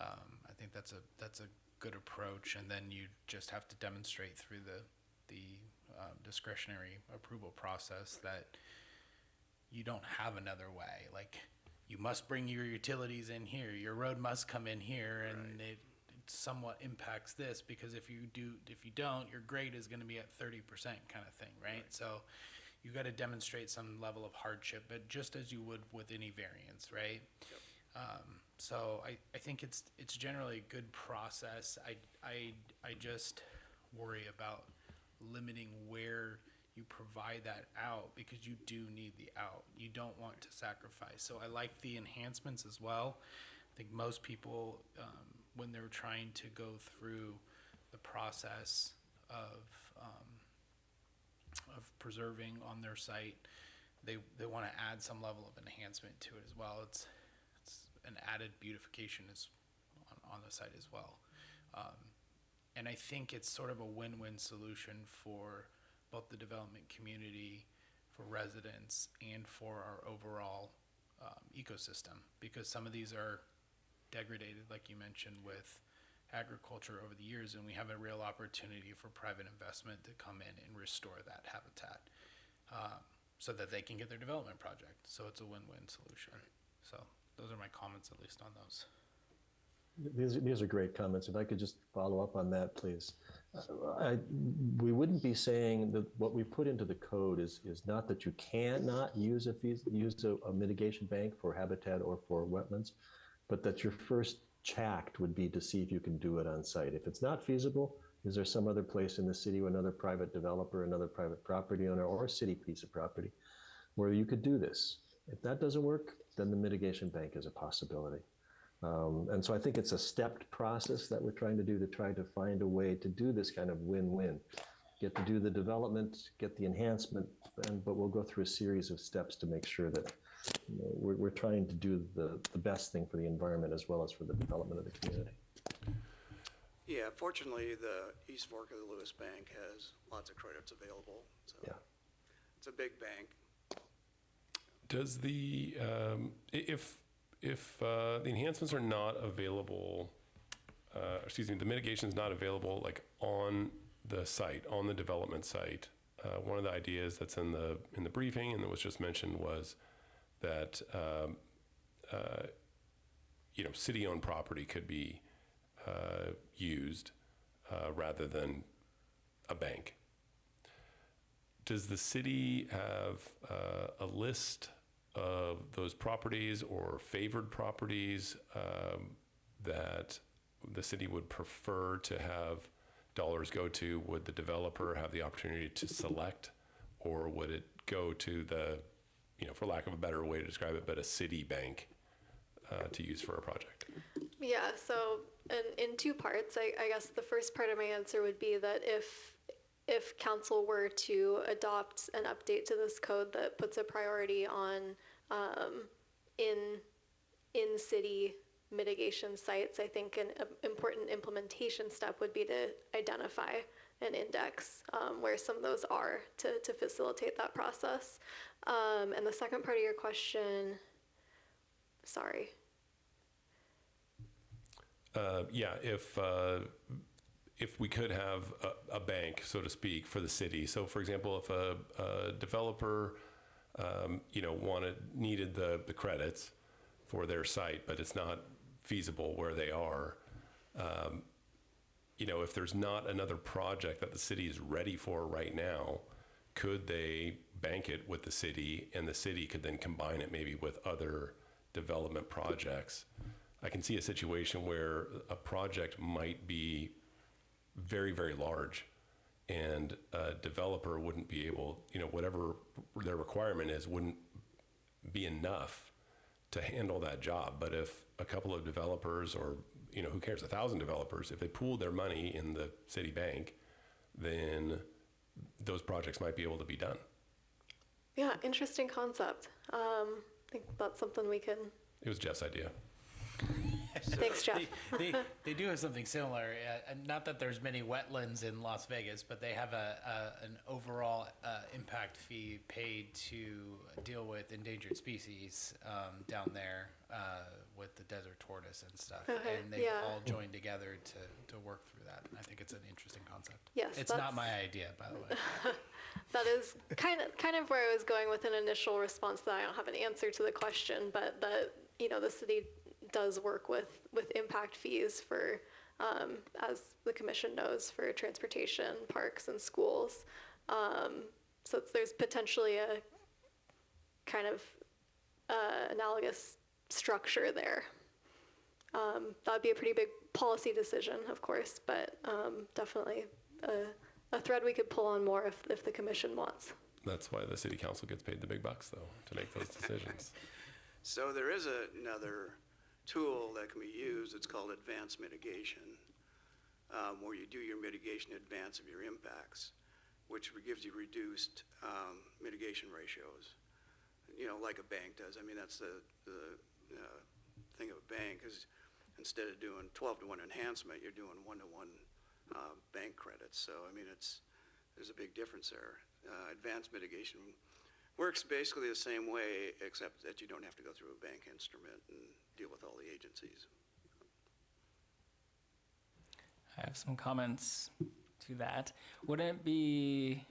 I think that's a good approach, and then you just have to demonstrate through the discretionary approval process that you don't have another way. Like, you must bring your utilities in here, your road must come in here, and it somewhat impacts this, because if you don't, your grade is going to be at 30% kind of thing, right? So you got to demonstrate some level of hardship, but just as you would with any variance, right? So I think it's generally a good process. I just worry about limiting where you provide that out, because you do need the out. You don't want to sacrifice. So I like the enhancements as well. I think most people, when they're trying to go through the process of preserving on their site, they want to add some level of enhancement to it as well. It's an added beautification is on the site as well. And I think it's sort of a win-win solution for both the development community, for residents, and for our overall ecosystem, because some of these are degraded, like you mentioned, with agriculture over the years, and we have a real opportunity for private investment to come in and restore that habitat so that they can get their development project. So it's a win-win solution. So those are my comments, at least on those. These are great comments. If I could just follow up on that, please. We wouldn't be saying that what we put into the code is not that you cannot use a mitigation bank for habitat or for wetlands, but that your first check would be to see if you can do it on site. If it's not feasible, is there some other place in the city or another private developer, another private property owner, or a city piece of property where you could do this? If that doesn't work, then the mitigation bank is a possibility. And so I think it's a stepped process that we're trying to do to try to find a way to do this kind of win-win. Get to do the development, get the enhancement, but we'll go through a series of steps to make sure that we're trying to do the best thing for the environment as well as for the development of the community. Yeah, fortunately, the East Fork of the Lewis Bank has lots of credits available. So Yeah. It's a big bank. Does the, if the enhancements are not available, the mitigation is not available like on the site, on the development site, one of the ideas that's in the briefing and that was just mentioned was that city-owned property could be used rather than a bank. Does the city have a list of those properties or favored properties that the city would prefer to have dollars go to? Would the developer have the opportunity to select, or would it go to the, for lack of a better way to describe it, but a city bank to use for a project? Yeah, so in two parts, I guess the first part of my answer would be that if council were to adopt an update to this code that puts a priority on in-city mitigation sites, I think an important implementation step would be to identify and index where some of those are to facilitate that process. And the second part of your question, sorry. If we could have a bank, so to speak, for the city. So, for example, if a developer, needed the credits for their site, but it's not feasible where they are, if there's not another project that the city is ready for right now, could they bank it with the city, and the city could then combine it maybe with other development projects? I can see a situation where a project might be very, very large, and a developer wouldn't be able, whatever their requirement is, wouldn't be enough to handle that job. But if a couple of developers, or, who cares, 1,000 developers, if they pooled their money in the city bank, then those projects might be able to be done. Yeah, interesting concept. I think that's something we can. It was Jeff's idea. Thanks, Jeff. They do have something similar. Not that there's many wetlands in Las Vegas, but they have an overall impact fee paid to deal with endangered species down there with the desert tortoise and stuff. Okay, and they've yeah. all joined together to work through that. And I think it's an interesting concept. Yes, it's not my idea, by the way. That is kind of where I was going with an initial response, that I don't have an answer to the question, but the city does work with impact fees for, as the commission knows, for transportation, parks, and schools. So there's potentially a kind of analogous structure there. That would be a pretty big policy decision, of course, but definitely a thread we could pull on more if the commission wants. That's why the city council gets paid the big bucks, though, to make those decisions. So there is another tool that can be used. It's called advanced mitigation, where you do your mitigation in advance of your impacts, which gives you reduced mitigation ratios, like a bank does. I mean, that's the thing of a bank is instead of doing 12-to-1 enhancement, you're doing 1-to-1 bank credits. So, I mean, there's a big difference there. Advanced mitigation works basically the same way, except that you don't have to go through a bank instrument and deal with all the agencies. I have some comments to that. Wouldn't it be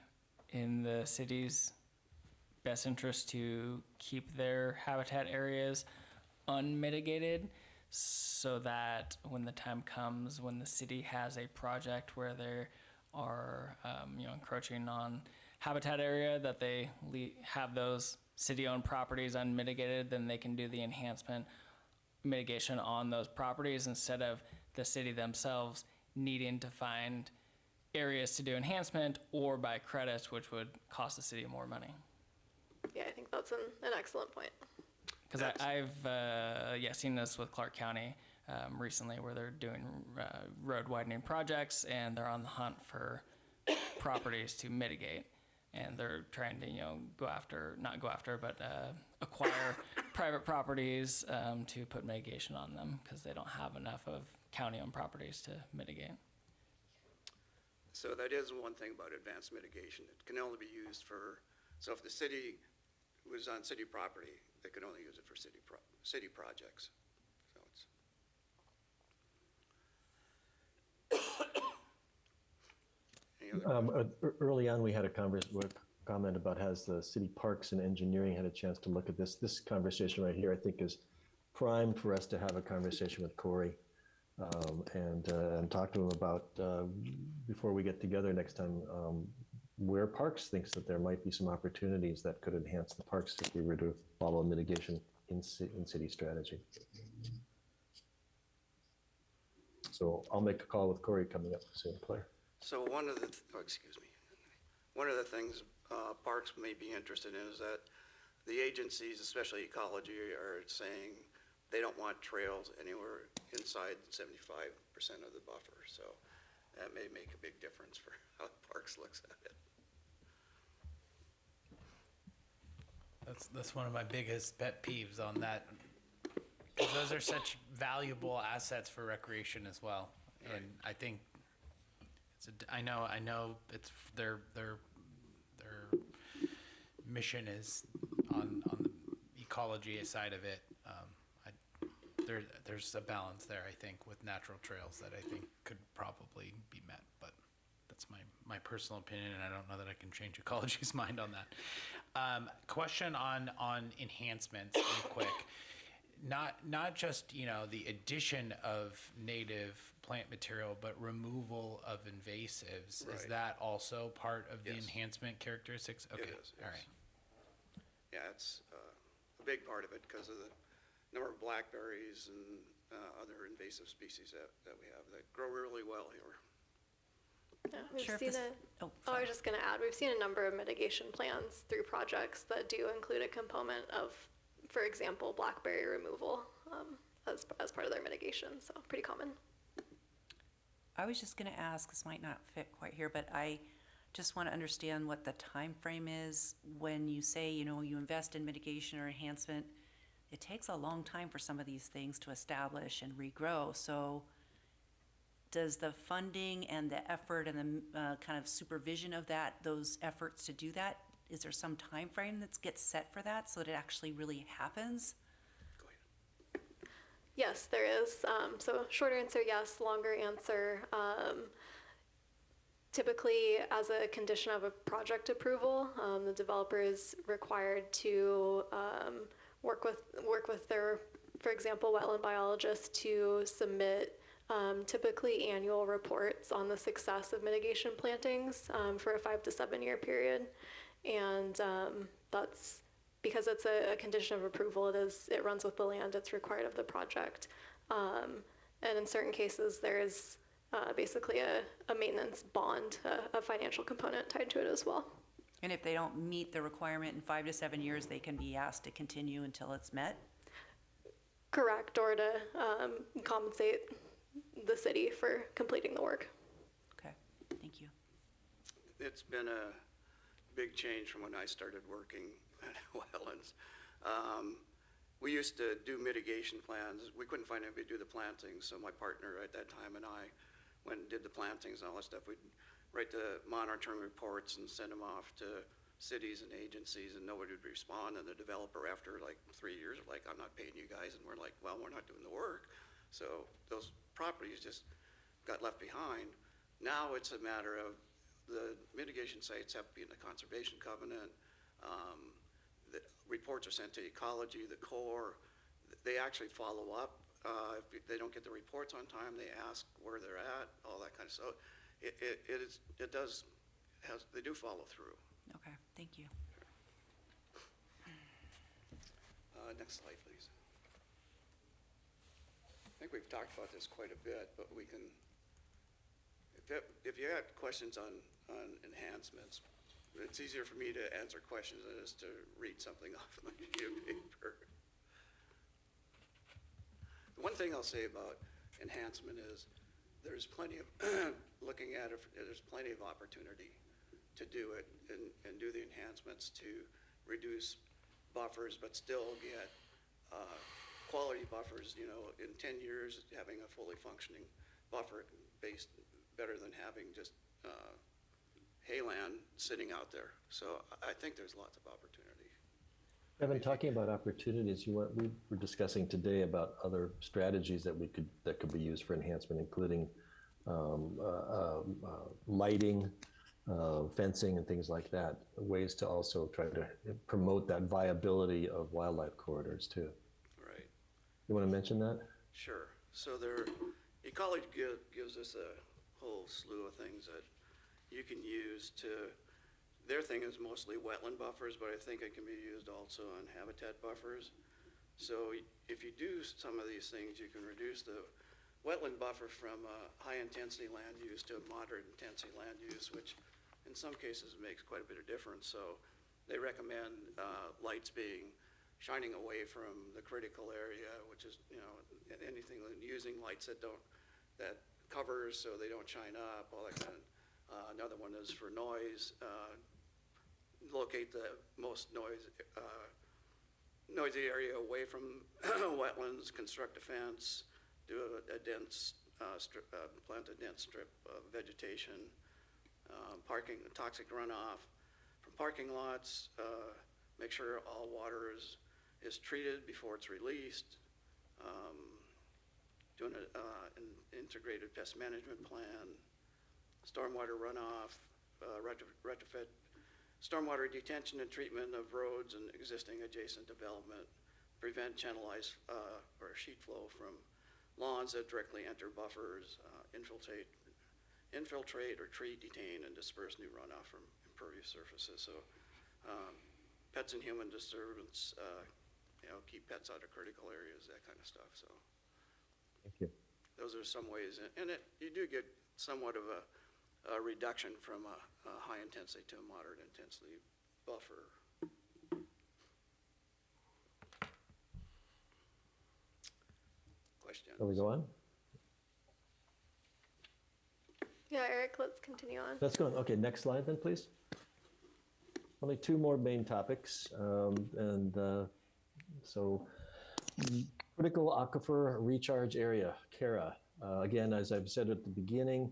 in the city's best interest to keep their habitat areas unmitigated so that when the time comes, when the city has a project where they are encroaching on habitat area, that they have those city-owned properties unmitigated, then they can do the enhancement mitigation on those properties instead of the city themselves needing to find areas to do enhancement or buy credits, which would cost the city more money. Yeah, I think that's an excellent point. Because I've seen this with Clark County recently, where they're doing road widening projects and they're on the hunt for properties to mitigate, and they're trying to acquire private properties to put mitigation on them because they don't have enough of county-owned properties to mitigate. So that is one thing about advanced mitigation. It can only be used so if the city was on city property, they could only use it for city projects. So it's Early on, we had a comment about has the city parks and engineering had a chance to look at this. This conversation right here, I think, is prime for us to have a conversation with Corey and talk to him about, before we get together next time, where Parks thinks that there might be some opportunities that could enhance the parks if we were to follow mitigation in city strategy. So I'll make a call with Corey coming up soon, Claire. So one of the things parks may be interested in is that the agencies, especially ecology, are saying they don't want trails anywhere inside 75% of the buffer. So that may make a big difference for how parks looks at it. That's one of my biggest pet peeves on that, because those are such valuable assets for recreation as well. Right. And I think I know it's their mission is on the ecology side of it. There's a balance there, I think, with natural trails that I think could probably be met, but that's my personal opinion, and I don't know that I can change ecology's mind on that. Question on enhancements real quick. Not just, the addition of native plant material, but removal of invasives. Right. Is that also part of the enhancement characteristics? Okay. It is, yes. All right. Yeah, it's a big part of it because of the number of blackberries and other invasive species that we have that grow really well here. Yeah, I was just going to add, we've seen a number of mitigation plans through projects that do include a component of, for example, blackberry removal as part of their mitigation, so pretty common. I was just going to ask, this might not fit quite here, but I just want to understand what the time frame is when you say, you invest in mitigation or enhancement. It takes a long time for some of these things to establish and regrow. So does the funding and the effort and the kind of supervision of those efforts to do that, is there some time frame that gets set for that so that it actually really happens? Go ahead. Yes, there is. So short answer, yes. Longer answer, typically as a condition of a project approval, the developer is required to work with their for example, wetland biologists to submit typically annual reports on the success of mitigation plantings for a 5 to 7 year period. And that's because it's a condition of approval. It runs with the land. It's required of the project. And in certain cases, there is basically a maintenance bond, a financial component tied to it as well. And if they don't meet the requirement in 5 to 7 years, they can be asked to continue until it's met? Correct, or to compensate the city for completing the work. Okay, thank you. It's been a big change from when I started working at wetlands. We used to do mitigation plans. We couldn't find anybody to do the plantings, so my partner at that time and I went and did the plantings and all that stuff. We'd write the monitoring reports and send them off to cities and agencies, and nobody would respond. And the developer, after like 3 years, was like, "I'm not paying you guys," and we're like, "Well, we're not doing the work." So those properties just got left behind. Now it's a matter of the mitigation sites have to be in the conservation covenant. The reports are sent to ecology, the Corps. They actually follow up. If they don't get the reports on time, they ask where they're at, all that kind of stuff. They do follow through. Okay, thank you. Next slide, please. I think we've talked about this quite a bit, but we can, if you had questions on enhancements, it's easier for me to answer questions than it is to read something off my sheet of paper. The one thing I'll say about enhancement is there's plenty of, looking at it, there's plenty of opportunity to do it and do the enhancements to reduce buffers, but still get quality buffers. You know, in 10 years, having a fully functioning buffer based better than having just hayland sitting out there. So I think there's lots of opportunity. Kevin, talking about opportunities, we were discussing today about other strategies that could be used for enhancement, including lighting, fencing, and things like that. Ways to also try to promote that viability of wildlife corridors too. Right. You want to mention that? Sure. So ecology gives us a whole slew of things that you can use to. Their thing is mostly wetland buffers, but I think it can be used also on habitat buffers. So if you do some of these things, you can reduce the wetland buffer from high intensity land use to moderate intensity land use, which in some cases makes quite a bit of difference. So they recommend lights shining away from the critical area, which is, you know, anything using lights that covers so they don't shine up, all that kind of. Another one is for noise. Locate the most noisy area away from wetlands, construct a fence, do a dense plant a dense strip of vegetation, parking, toxic runoff from parking lots, make sure all water is treated before it's released, doing an integrated pest management plan, stormwater runoff, retrofit stormwater detention and treatment of roads and existing adjacent development, prevent channelized or sheet flow from lawns that directly enter buffers, infiltrate or treat, detain, and disperse new runoff from impervious surfaces. So pets and human disturbance, keep pets out of critical areas, that kind of stuff. So Thank you. those are some ways, and you do get somewhat of a reduction from a high intensity to a moderate intensity buffer. Questions? Shall we go on? Yeah, Eric, let's continue on. Let's go on. Okay, next slide then, please. Only two more main topics. So critical aquifer recharge area, CARA. Again, as I've said at the beginning,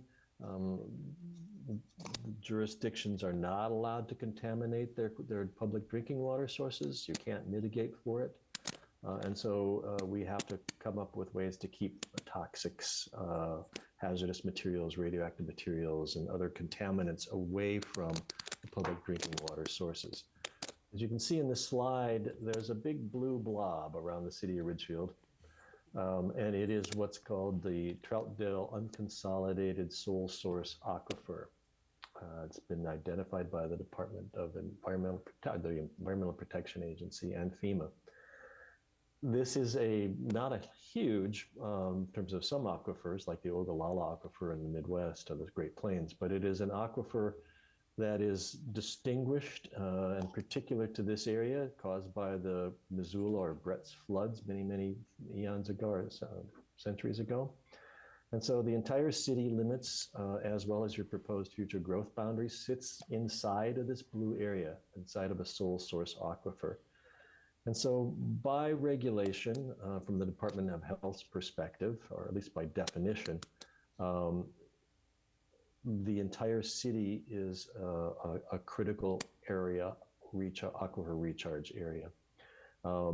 jurisdictions are not allowed to contaminate their public drinking water sources. You can't mitigate for it. And so we have to come up with ways to keep toxics, hazardous materials, radioactive materials, and other contaminants away from the public drinking water sources. As you can see in this slide, there's a big blue blob around the city of Ridgefield. and it is what's called the Troutdale Unconsolidated Sole Source Aquifer. It's been identified by the Department of the Environmental Protection Agency and FEMA. This is not a huge, in terms of some aquifers, like the Ogallala Aquifer in the Midwest or the Great Plains, but it is an aquifer that is distinguished and particular to this area, caused by the Missoula or Brett's floods many eons ago, or centuries ago. And so the entire city limits, as well as your proposed future growth boundaries, sits inside of this blue area, inside of a sole source aquifer. And so by regulation, from the Department of Health's perspective, or at least by definition, the entire city is a critical area, aquifer recharge area,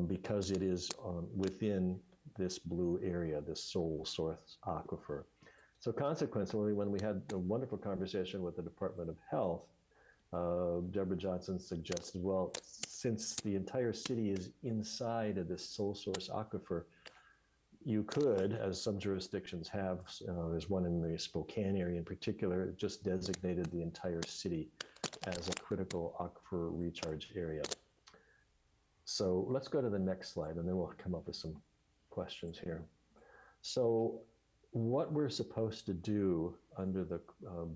because it is within this blue area, this sole source aquifer. So consequently, when we had a wonderful conversation with the Department of Health, Deborah Johnson suggested, well, since the entire city is inside of this sole source aquifer, you could, as some jurisdictions have, there's one in the Spokane area in particular, just designated the entire city as a critical aquifer recharge area. So let's go to the next slide, and then we'll come up with some questions here. So what we're supposed to do under the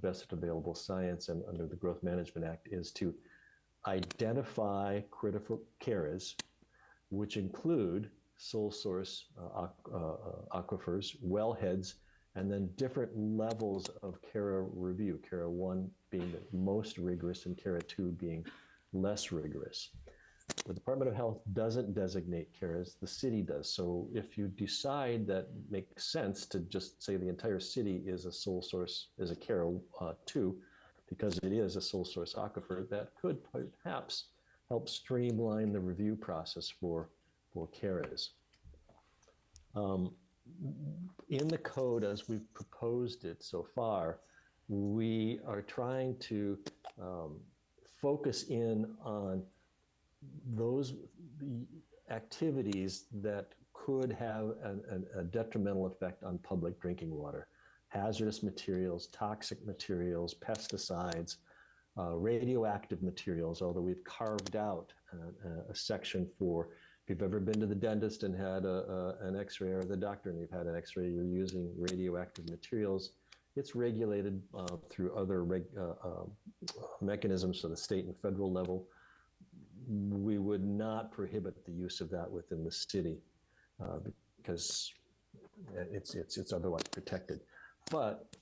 best available science and under the Growth Management Act is to identify critical CARAs, which include sole source aquifers, wellheads, and then different levels of CARA review, CARA 1 being the most rigorous and CARA 2 being less rigorous. The Department of Health doesn't designate CARAs, the city does. So if you decide that it makes sense to just say the entire city is a sole source, is a CARA 2, because it is a sole source aquifer, that could perhaps help streamline the review process for CARAs. In the code, as we've proposed it so far, we are trying to focus in on those activities that could have a detrimental effect on public drinking water. Hazardous materials, toxic materials, pesticides, radioactive materials, although we've carved out a section for, if you've ever been to the dentist and had an x-ray, or the doctor and you've had an x-ray, you're using radioactive materials, it's regulated through other mechanisms, so the state and federal level. We would not prohibit the use of that within the city because it's otherwise protected. But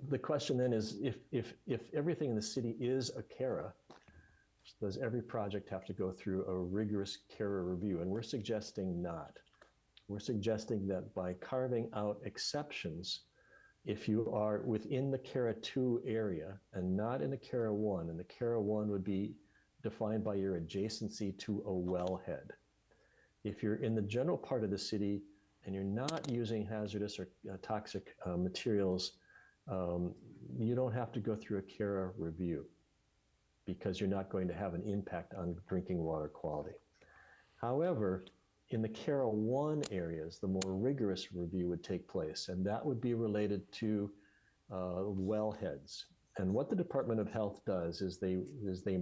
the question then is, if everything in the city is a CARA, does every project have to go through a rigorous CARA review? And we're suggesting not. We're suggesting that by carving out exceptions, if you are within the CARA 2 area and not in a CARA 1, and the CARA 1 would be defined by your adjacency to a wellhead. If you're in the general part of the city and you're not using hazardous or toxic materials, you don't have to go through a CARA review because you're not going to have an impact on drinking water quality. However, in the CARA 1 areas, the more rigorous review would take place, and that would be related to wellheads. And what the Department of Health does is they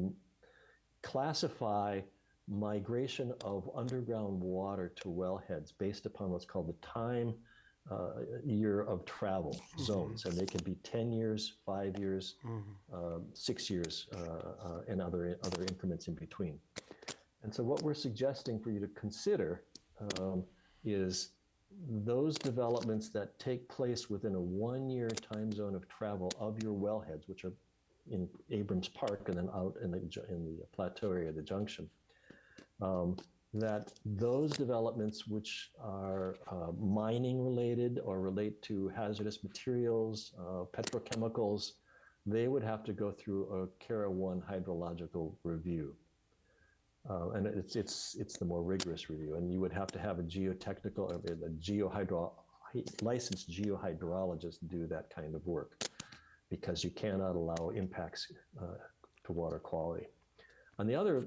classify migration of underground water to wellheads based upon what's called the time year of travel zones. And they can be 10 years, 5 years, 6 years, and other increments in between. And so what we're suggesting for you to consider is those developments that take place within a 1-year time zone of travel of your wellheads, which are in Abrams Park and then out in the plateau area, the junction, that those developments which are mining related or relate to hazardous materials, petrochemicals, they would have to go through a CARA 1 hydrological review. And it's the more rigorous review. And you would have to have a geotechnical, licensed geohydrologist do that kind of work, because you cannot allow impacts to water quality. On the other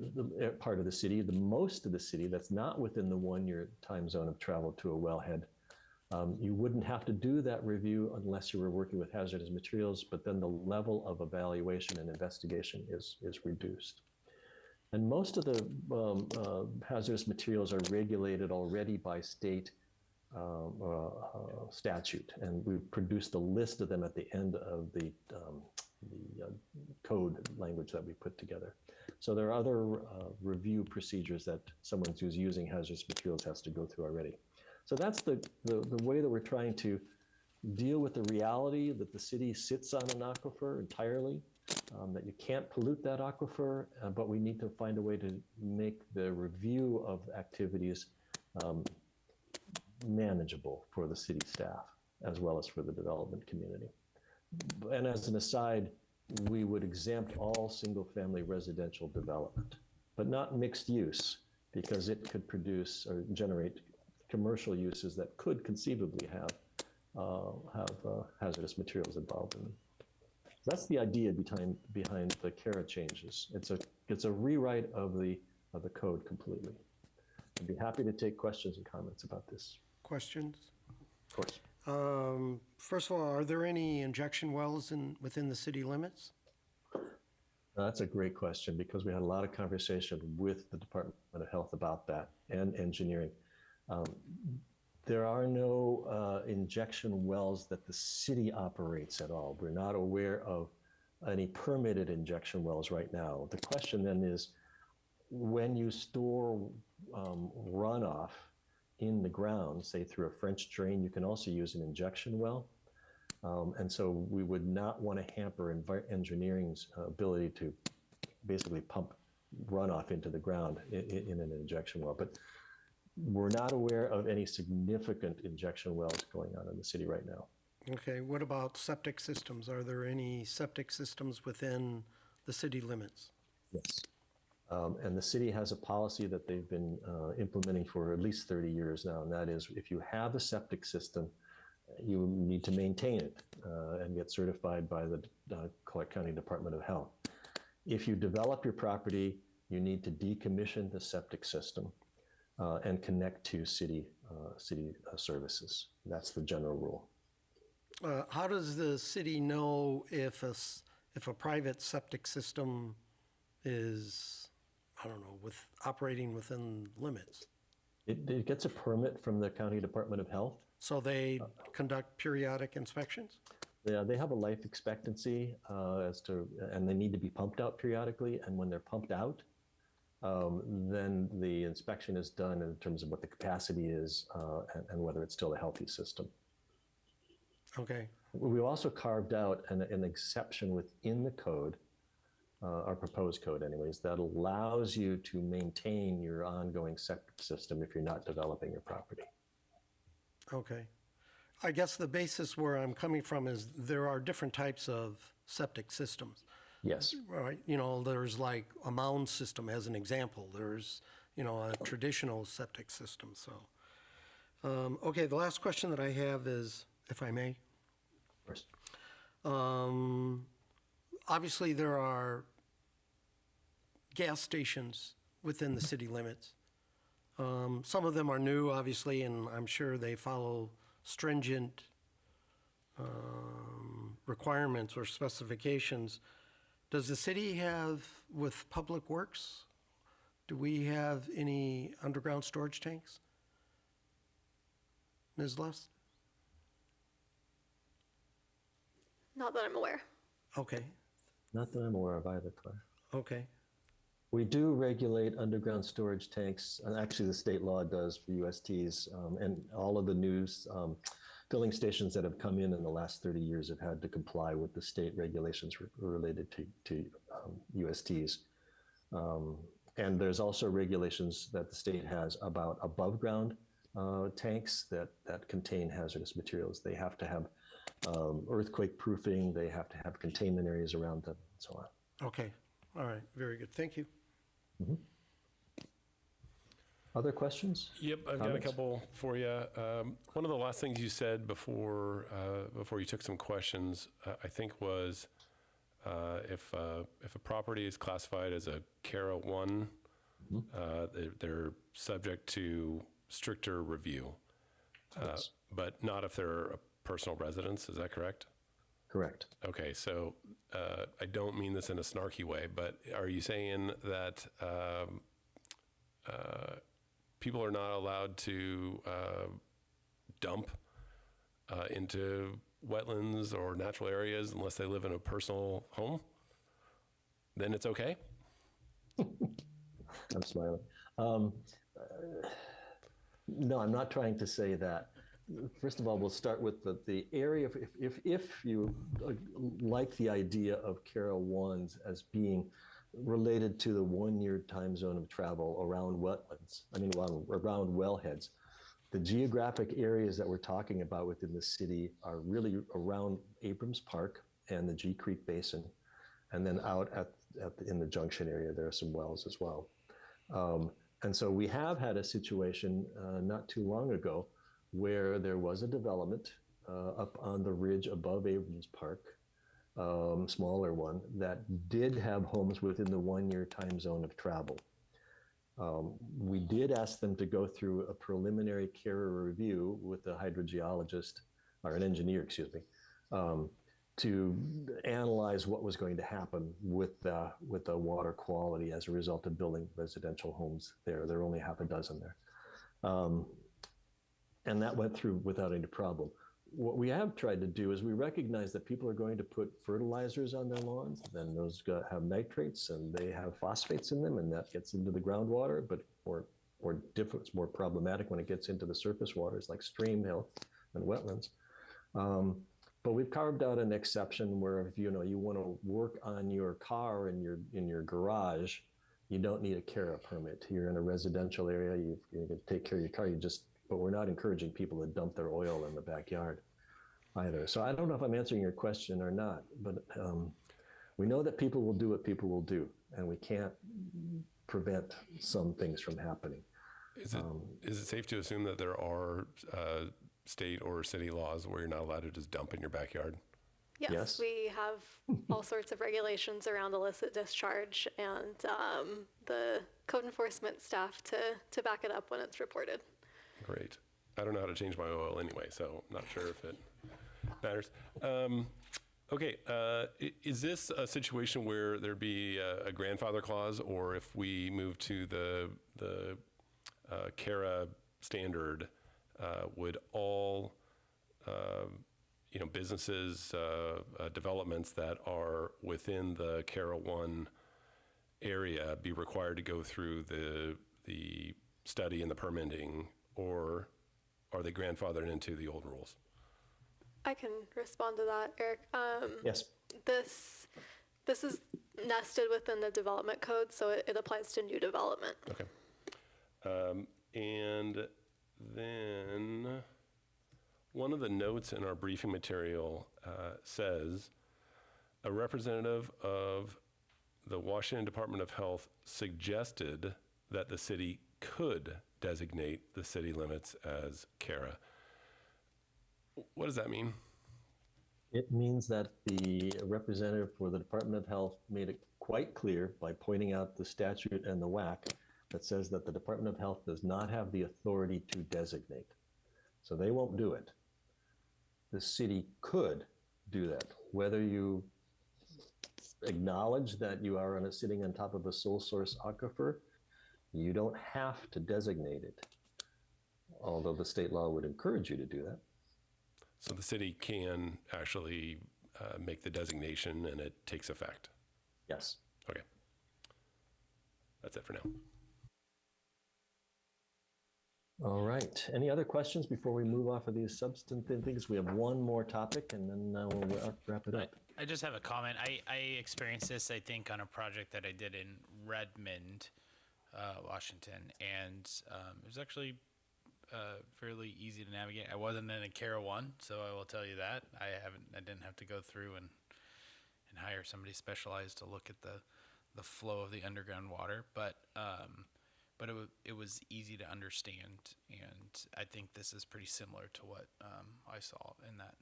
part of the city, the most of the city that's not within the 1-year time zone of travel to a wellhead, you wouldn't have to do that review unless you were working with hazardous materials, but then the level of evaluation and investigation is reduced. And most of the hazardous materials are regulated already by state statute, and we produced a list of them at the end of the code language that we put together. So there are other review procedures that someone who's using hazardous materials has to go through already. So that's the way that we're trying to deal with the reality that the city sits on an aquifer entirely, that you can't pollute that aquifer, but we need to find a way to make the review of activities manageable for the city staff, as well as for the development community. And as an aside, we would exempt all single-family residential development, but not mixed use, because it could produce or generate commercial uses that could conceivably have hazardous materials involved in them. That's the idea behind the CARA changes. It's a rewrite of the code completely. I'd be happy to take questions and comments about this. Questions? Of course. First of all, are there any injection wells within the city limits? That's a great question, because we had a lot of conversation with the Department of Health about that and engineering. There are no injection wells that the city operates at all. We're not aware of any permitted injection wells right now. The question then is, when you store runoff in the ground, say through a French drain, you can also use an injection well. And so we would not want to hamper engineering's ability to basically pump runoff into the ground in an injection well. But we're not aware of any significant injection wells going on in the city right now. Okay, what about septic systems? Are there any septic systems within the city limits? Yes. And the city has a policy that they've been implementing for at least 30 years now, and that is, if you have a septic system, you need to maintain it and get certified by the Clark County Department of Health. If you develop your property, you need to decommission the septic system and connect to city services. That's the general rule. How does the city know if a private septic system is, I don't know, operating within limits? It gets a permit from the County Department of Health. So they conduct periodic inspections? Yeah, they have a life expectancy and they need to be pumped out periodically. And when they're pumped out, then the inspection is done in terms of what the capacity is and whether it's still a healthy system. Okay. We've also carved out an exception within the code, our proposed code anyways, that allows you to maintain your ongoing septic system if you're not developing your property. Okay. I guess the basis where I'm coming from is there are different types of septic systems. Yes. Right. There's like a mound system as an example. There's, a traditional septic system. So, okay, the last question that I have is, if I may. Of course. Obviously, there are gas stations within the city limits. Some of them are new, obviously, and I'm sure they follow stringent requirements or specifications. Does the city have, with Public Works, do we have any underground storage tanks? Ms. Lust? Not that I'm aware. Okay, Not that I'm aware of either, Claire. okay. We do regulate underground storage tanks, and actually the state law does for USTs, and all of the new filling stations that have come in the last 30 years have had to comply with the state regulations related to USTs. And there's also regulations that the state has about above ground tanks that contain hazardous materials. They have to have earthquake proofing, they have to have containment areas around them, and so on. Okay, all right, very good, thank you. Mm-hmm. Other questions? Yep, I've got a couple for you. One of the last things you said before you took some questions, I think was if a property is classified as a Cara 1, they're subject to stricter review, but not if they're a personal residence. Is that correct? Correct. Okay, so I don't mean this in a snarky way, but are you saying that people are not allowed to dump into wetlands or natural areas unless they live in a personal home? Then it's okay? I'm smiling. No, I'm not trying to say that. First of all, we'll start with the area. If you like the idea of Cara 1s as being related to the 1-year time zone of travel around wetlands, around wellheads, the geographic areas that we're talking about within the city are really around Abrams Park and the G Creek Basin, and then out in the Junction area, there are some wells as well. And so we have had a situation not too long ago where there was a development up on the ridge above Abrams Park, smaller one, that did have homes within the 1-year time zone of travel. We did ask them to go through a preliminary Cara review with a hydrogeologist, or an engineer, excuse me, to analyze what was going to happen with the water quality as a result of building residential homes there. There are only half a dozen there. And that went through without any problem. What we have tried to do is we recognize that people are going to put fertilizers on their lawns, then those have nitrates and they have phosphates in them, and that gets into the groundwater, but it's more problematic when it gets into the surface waters like stream health and wetlands. But we've carved out an exception where if you want to work on your car in your garage, you don't need a Cara permit. You're in a residential area, you can take care of your car. But we're not encouraging people to dump their oil in the backyard either. So I don't know if I'm answering your question or not, but we know that people will do what people will do, and we can't prevent some things from happening. Is it safe to assume that there are state or city laws where you're not allowed to just dump in your backyard? Yes, we have all sorts of regulations around illicit discharge and the code enforcement staff to back it up when it's reported. Great. I don't know how to change my oil anyway, so I'm not sure if it matters. Okay, is this a situation where there'd be a grandfather clause, or if we move to the Cara standard, would all businesses, developments that are within the Cara 1 area be required to go through the study and the permitting, or are they grandfathered into the old rules? I can respond to that, Eric. Yes. This is nested within the development code, so it applies to new development. Okay. And then one of the notes in our briefing material says, a representative of the Washington Department of Health suggested that the city could designate the city limits as Cara. What does that mean? It means that the representative for the Department of Health made it quite clear by pointing out the statute and the WAC that says that the Department of Health does not have the authority to designate. So they won't do it. The city could do that. Whether you acknowledge that you are sitting on top of a sole source aquifer, you don't have to designate it, although the state law would encourage you to do that. So the city can actually make the designation and it takes effect? Yes. Okay. That's it for now. All right. Any other questions before we move off of these substantive things? We have one more topic and then we'll wrap it up. I just have a comment. I experienced this, I think, on a project that I did in Redmond, Washington, and it was actually fairly easy to navigate. I wasn't in a Cara 1, so I will tell you that. I didn't have to go through and hire somebody specialized to look at the flow of the underground water, but it was easy to understand, and I think this is pretty similar to what I saw in that.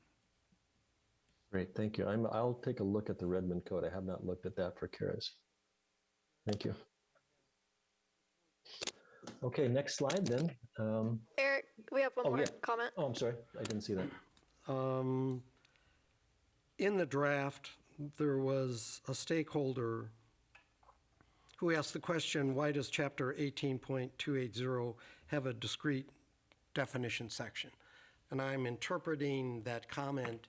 Great, thank you. I'll take a look at the Redmond code. I have not looked at that for Kara's. Thank you. Okay, next slide then. Eric, we have one Oh, more yeah. comment. Oh, I'm sorry, I didn't see that. In the draft, there was a stakeholder who asked the question, why does chapter 18.280 have a discrete definition section? And I'm interpreting that comment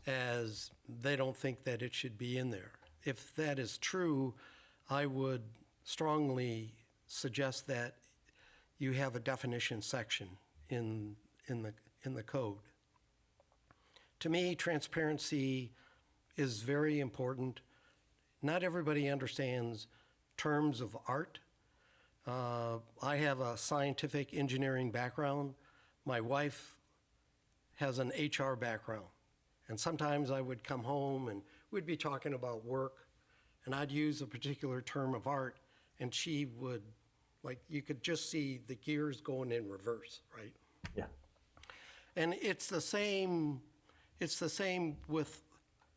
as they don't think that it should be in there. If that is true, I would strongly suggest that you have a definition section in the code. To me, transparency is very important. Not everybody understands terms of art. I have a scientific engineering background. My wife has an HR background. And sometimes I would come home and we'd be talking about work, and I'd use a particular term of art, and she would, like, you could just see the gears going in reverse, right? Yeah. And it's the same with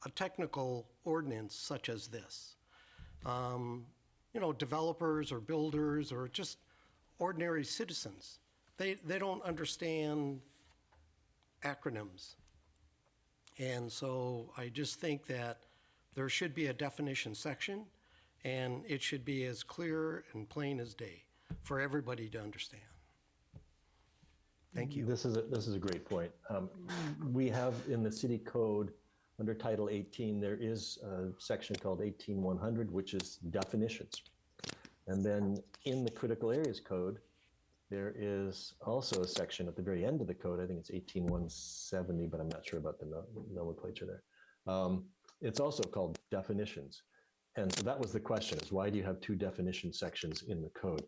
a technical ordinance such as this. Developers or builders or just ordinary citizens, they don't understand acronyms. And so I just think that there should be a definition section, and it should be as clear and plain as day for everybody to understand. Thank you. This is a great point. We have in the city code, under Title 18, there is a section called 18-100, which is definitions. And then in the critical areas code, there is also a section at the very end of the code. I think it's 18-170, but I'm not sure about the nomenclature there. It's also called definitions. And so that was the question, is why do you have two definition sections in the code?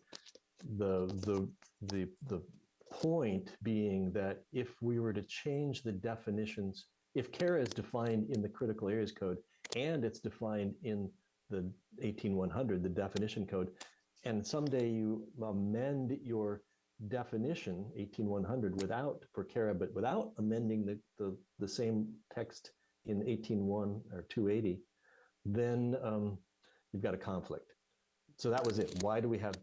The point being that if we were to change the definitions, if CARA is defined in the critical areas code and it's defined in the 18-100, the definition code, and someday you amend your definition 18-100 for CARA, but without amending the same text in 18-1 or 280, then you've got a conflict. So that was it. Why do we have,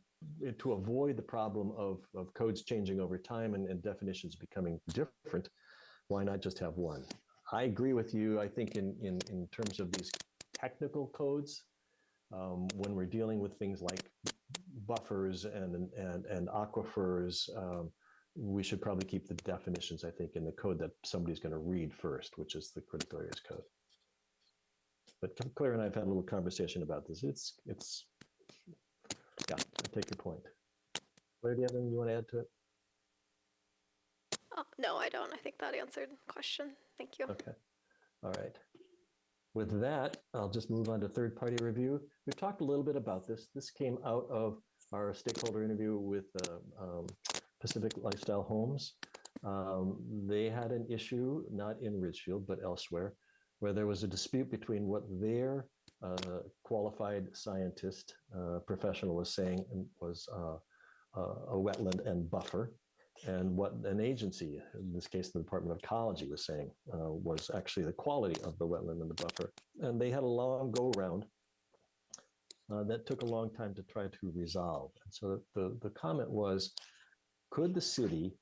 to avoid the problem of codes changing over time and definitions becoming different, why not just have one? I agree with you. I think in terms of these technical codes, when we're dealing with things like buffers and aquifers, we should probably keep the definitions, I think, in the code that somebody's going to read first, which is the critical areas code. But Claire and I have had a little conversation about this. Yeah, I take your point. Claire, do you have anything you want to add to it? No, I don't. I think that answered the question. Thank you. Okay. All right. With that, I'll just move on to third-party review. We've talked a little bit about this. This came out of our stakeholder interview with Pacific Lifestyle Homes. They had an issue, not in Ridgefield, but elsewhere, where there was a dispute between what their qualified scientist professional was saying was a wetland and buffer, and what an agency, in this case the Department of Ecology, was saying was actually the quality of the wetland and the buffer. And they had a long go-around that took a long time to try to resolve. And so the comment was, could the city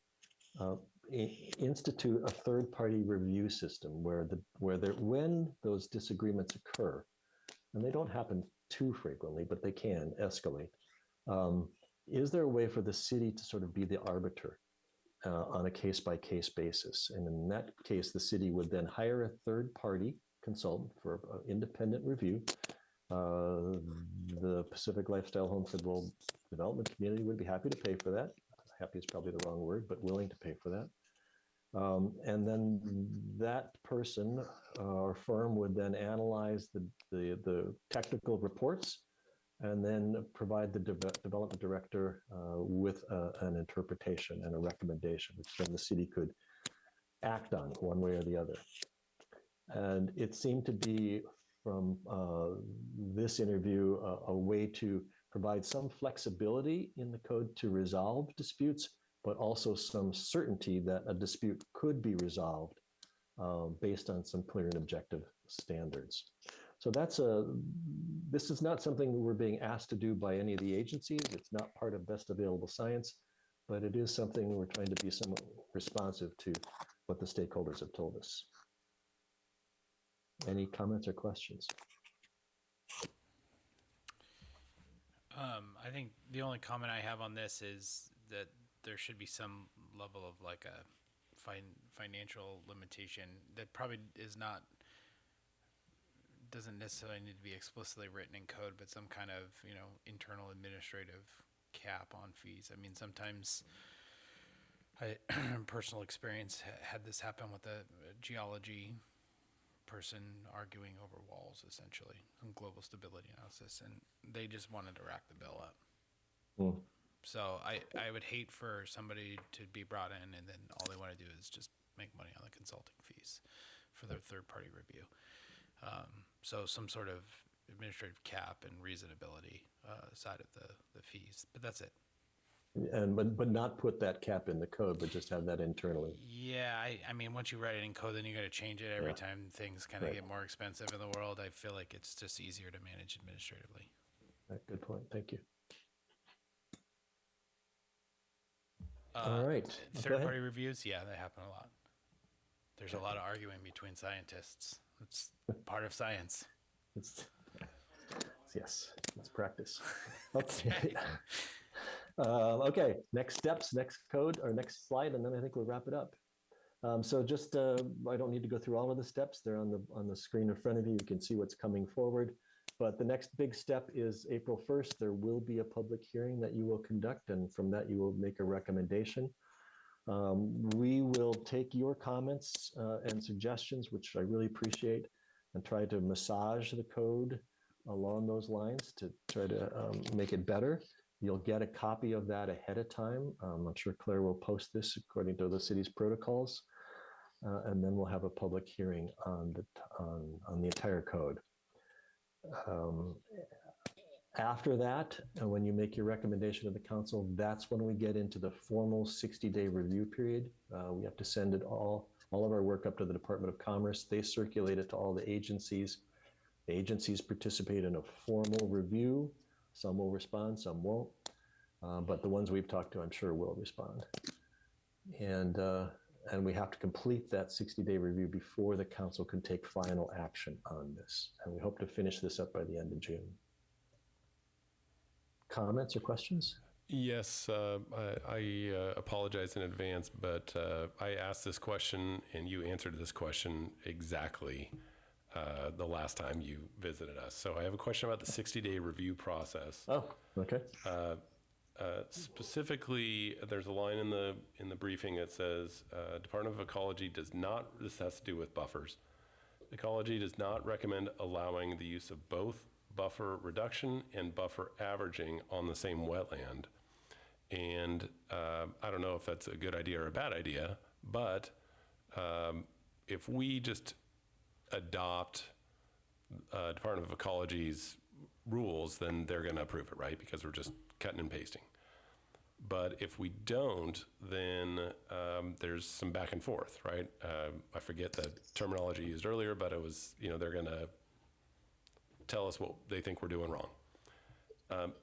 institute a third-party review system where when those disagreements occur, and they don't happen too frequently, but they can escalate, is there a way for the city to sort of be the arbiter on a case-by-case basis? And in that case, the city would then hire a third-party consultant for independent review. The Pacific Lifestyle Home said, well, development community would be happy to pay for that. Happy is probably the wrong word, but willing to pay for that. And then that person or firm would then analyze the technical reports and then provide the development director with an interpretation and a recommendation, which then the city could act on one way or the other. And it seemed to be, from this interview, a way to provide some flexibility in the code to resolve disputes, but also some certainty that a dispute could be resolved based on some clear and objective standards. So this is not something we're being asked to do by any of the agencies. It's not part of best available science, but it is something we're trying to be somewhat responsive to what the stakeholders have told us. Any comments or questions? I think the only comment I have on this is that there should be some level of like a financial limitation that probably doesn't necessarily need to be explicitly written in code, but some kind of, internal administrative cap on fees. I mean, sometimes personal experience had this happen with a geology person arguing over walls, essentially, some global stability analysis, and they just wanted to rack the bill up. Mm. So I would hate for somebody to be brought in and then all they want to do is just make money on the consulting fees for their third-party review. So some sort of administrative cap and reasonability side of the fees, but that's it. And but not put that cap in the code, but just have that internally. Yeah, I mean, once you write it in code, then you got to change it every time things kind of get more expensive in the world. I feel like it's just easier to manage administratively. Good point. Thank you. All right. Third-party reviews, yeah, they happen a lot. There's a lot of arguing between scientists. It's part of science. Yes, it's practice. Okay. Okay, next steps, next code, or next slide, and then I think we'll wrap it up. So just, I don't need to go through all of the steps. They're on the screen in front of you. You can see what's coming forward. But the next big step is April 1st. There will be a public hearing that you will conduct, and from that you will make a recommendation. We will take your comments and suggestions, which I really appreciate, and try to massage the code along those lines to try to make it better. You'll get a copy of that ahead of time. I'm sure Claire will post this according to the city's protocols, and then we'll have a public hearing on the entire code. After that, when you make your recommendation to the council, that's when we get into the formal 60-day review period. We have to send it all of our work up to the Department of Commerce. They circulate it to all the agencies. The agencies participate in a formal review. Some will respond, some won't. But the ones we've talked to, I'm sure, will respond. And we have to complete that 60-day review before the council can take final action on this. And we hope to finish this up by the end of June. Comments or questions? Yes, I apologize in advance, but I asked this question and you answered this question exactly the last time you visited us. So I have a question about the 60-day review process. Oh, okay. Specifically, there's a line in the briefing that says, Department of Ecology does not, this has to do with buffers, Ecology does not recommend allowing the use of both buffer reduction and buffer averaging on the same wetland. And I don't know if that's a good idea or a bad idea, but if we just adopt Department of Ecology's rules, then they're going to approve it, right? Because we're just cutting and pasting. But if we don't, then there's some back and forth, right? I forget the terminology used earlier, but it was, they're going to tell us what they think we're doing wrong.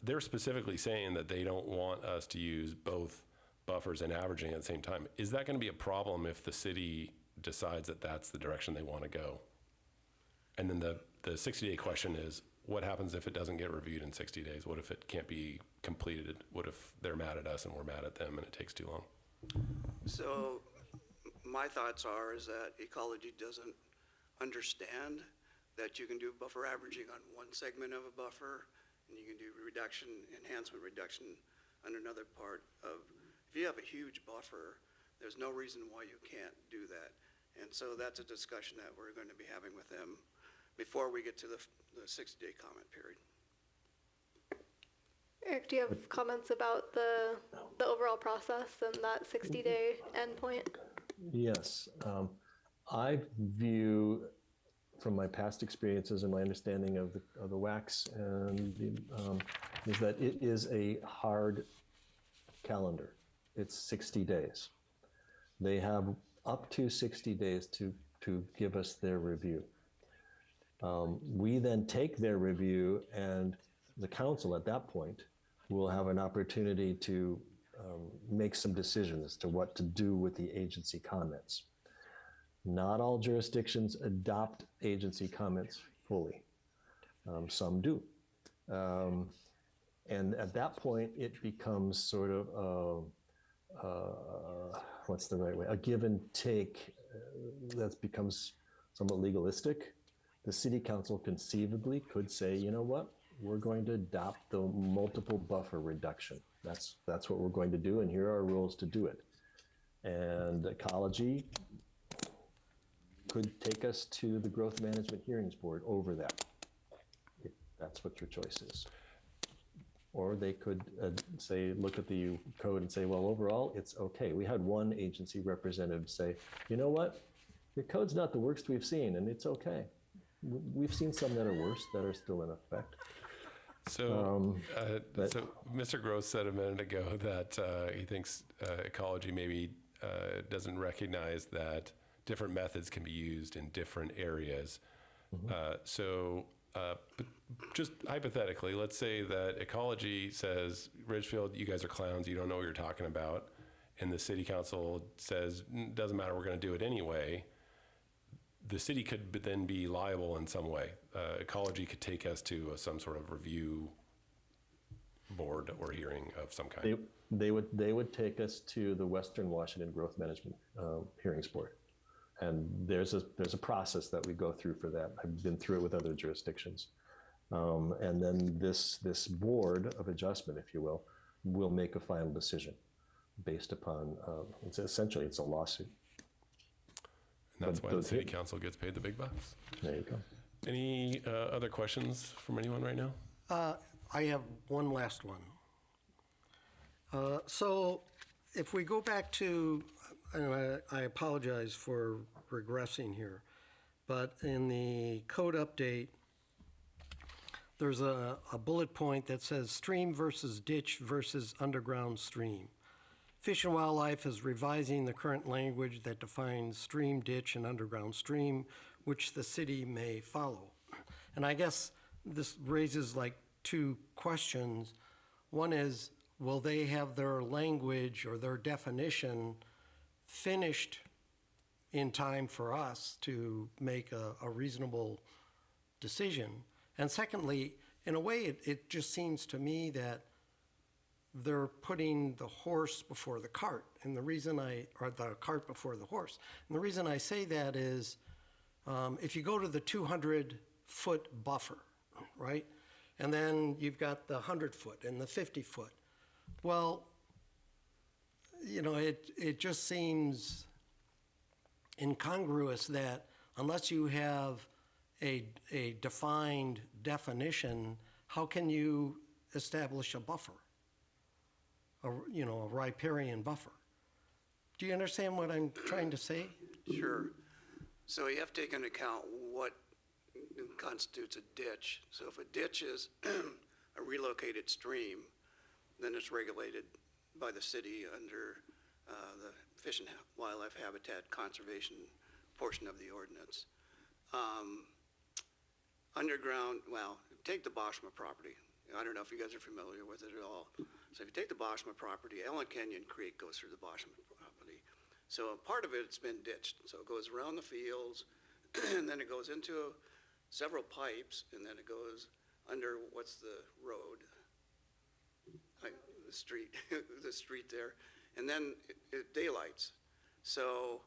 They're specifically saying that they don't want us to use both buffers and averaging at the same time. Is that going to be a problem if the city decides that that's the direction they want to go? And then the 60-day question is, what happens if it doesn't get reviewed in 60 days? What if it can't be completed? What if they're mad at us and we're mad at them and it takes too long? So my thoughts is that ecology doesn't understand that you can do buffer averaging on one segment of a buffer and you can do enhancement reduction on another part of, if you have a huge buffer, there's no reason why you can't do that. And so that's a discussion that we're going to be having with them before we get to the 60-day comment period. Eric, do you have comments about the overall process and that 60-day endpoint? Yes. I view, from my past experiences and my understanding of the wax, is that it is a hard calendar. It's 60 days. They have up to 60 days to to give us their review. We then take their review, and the council at that point will have an opportunity to make some decisions as to what to do with the agency comments. Not all jurisdictions adopt agency comments fully. Some do. And at that point, it becomes sort of what's the right way? A give and take that becomes somewhat legalistic. The city council conceivably could say, you know what? We're going to adopt the multiple buffer reduction. That's what we're going to do, and here are rules to do it. And ecology could take us to the Growth Management Hearings Board over that, if that's what your choice is. Or they could say, look at the code and say, well, overall, it's okay. We had one agency representative say, you know what? Your code's not the worst we've seen, and it's okay. We've seen some that are worse that are still in effect. So, so Mr. Gross said a minute ago that he thinks ecology maybe doesn't recognize that different methods can be used in different areas. But just hypothetically, let's say that ecology says, Ridgefield, you guys are clowns, you don't know what you're talking about. And the city council says, doesn't matter, we're going to do it anyway. The city could then be liable in some way. Ecology could take us to some sort of review board or hearing of some kind. They would take us to the Western Washington Growth Management Hearings Board. And there's a process that we go through for that. I've been through it with other jurisdictions. And then this board of adjustment, if you will make a final decision based upon, it's a lawsuit. And that's why the city council gets paid the big bucks. There you go. Any other questions from anyone right now? I have one last one. So if we go back to, and I apologize for regressing here, but in the code update, there's a bullet point that says stream versus ditch versus underground stream. Fish and Wildlife is revising the current language that defines stream, ditch, and underground stream, which the city may follow. And I guess this raises like two questions. One is, will they have their language or their definition finished in time for us to make a reasonable decision? And secondly, in a way, it just seems to me that they're putting the horse before the cart. And the reason or the cart before the horse. And the reason I say that is, if you go to the 200-foot buffer, right? And then you've got the 100-foot and the 50-foot. Well, you know, it just seems incongruous that unless you have a defined definition, how can you establish a buffer? A riparian buffer. Do you understand what I'm trying to say? Sure. So you have to take into account what constitutes a ditch. So if a ditch is a relocated stream, then it's regulated by the city under the Fish and Wildlife Habitat Conservation portion of the ordinance. Underground, well, take the Boschma property. I don't know if you guys are familiar with it at all. So if you take the Boschma property, Allen Canyon Creek goes through the Boschma property. So part of it's been ditched. So it goes around the fields, and then it goes into several pipes, and then it goes under what's the road? The street, the street there. And then it daylights. So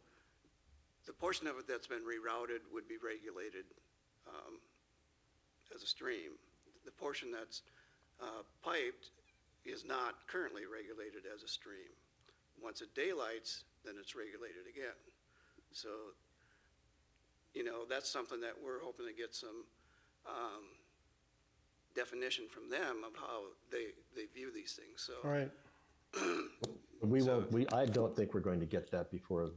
the portion of it that's been rerouted would be regulated as a stream. The portion that's piped is not currently regulated as a stream. Once it daylights, then it's regulated again. So, you know, that's something that we're hoping to get some definition from them of how they view these things. So, All right. I don't think we're going to get that before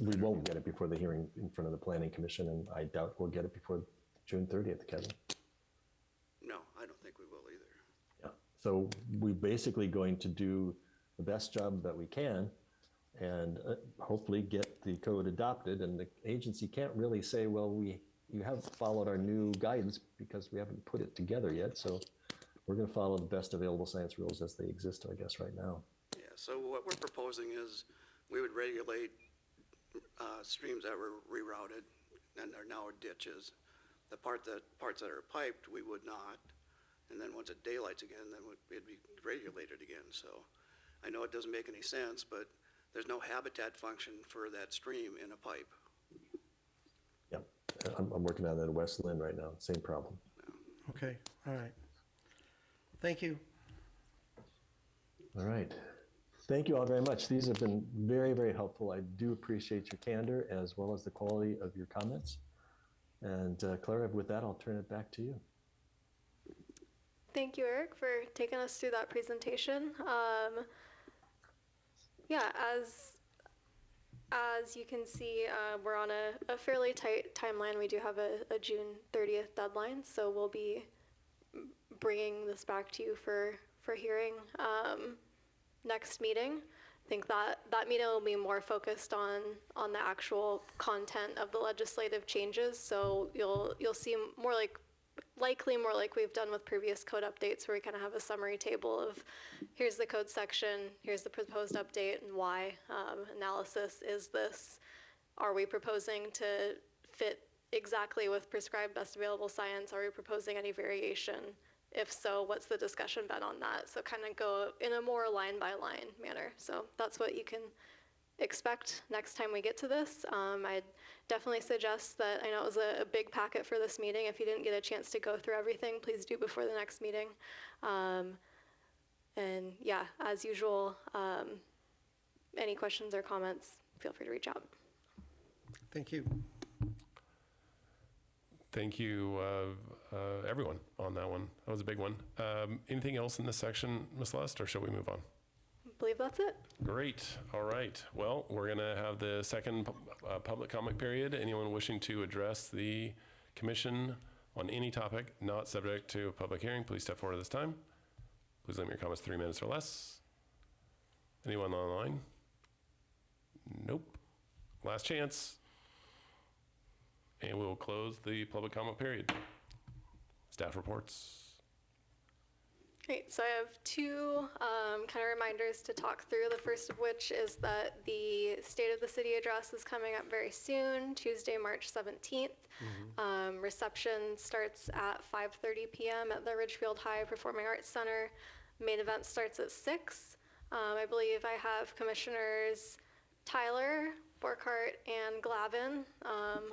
we won't get it before the hearing in front of the Planning Commission, and I doubt we'll get it before June 30th, Kevin. No, I don't think we will either. Yeah. So we're basically going to do the best job that we can and hopefully get the code adopted. And the agency can't really say, well, you haven't followed our new guidance because we haven't put it together yet. So we're going to follow the best available science rules as they exist, I guess, right now. Yeah, so what we're proposing is we would regulate streams that were rerouted and are now ditches. The parts that are piped, we would not. And then once it daylights again, then it'd be regulated again. So I know it doesn't make any sense, but there's no habitat function for that stream in a pipe. Yeah, I'm working on that in West Lynn right now. Same problem. Okay, all right. Thank you. All right. Thank you all very much. These have been very, very helpful. I do appreciate your candor as well as the quality of your comments. And Clara, with that, I'll turn it back to you. Thank you, Eric, for taking us through that presentation. Yeah, as you can see, we're on a fairly tight timeline. We do have a June 30th deadline, so we'll be bringing this back to you for hearing next meeting. I think that meeting will be more focused on the actual content of the legislative changes. So you'll see likely more like we've done with previous code updates, where we kind of have a summary table of here's the code section, here's the proposed update, and why. Analysis is this. Are we proposing to fit exactly with prescribed best available science? Are we proposing any variation? If so, what's the discussion been on that? So kind of go in a more line by line manner. So that's what you can expect next time we get to this. I'd definitely suggest that, I know it was a big packet for this meeting. If you didn't get a chance to go through everything, please do before the next meeting. And yeah, as usual, any questions or comments, feel free to reach out. Thank you. Thank you, everyone, on that one. That was a big one. Anything else in this section, Ms. Lust, or shall we move on? I believe that's it. Great. All right. Well, we're going to have the second public comment period. Anyone wishing to address the commission on any topic not subject to a public hearing, please step forward at this time. Please limit your comments to 3 minutes or less. Anyone online? Nope. Last chance. And we'll close the public comment period. Staff reports. Great, so I have two kind of reminders to talk through. The first of which is that the State of the City address is coming up very soon, Tuesday, March 17th. Reception starts at 5:30 p.m. at the Ridgefield High Performing Arts Center. Main event starts at 6. I believe I have Commissioners Tyler, Borkart, and Glavin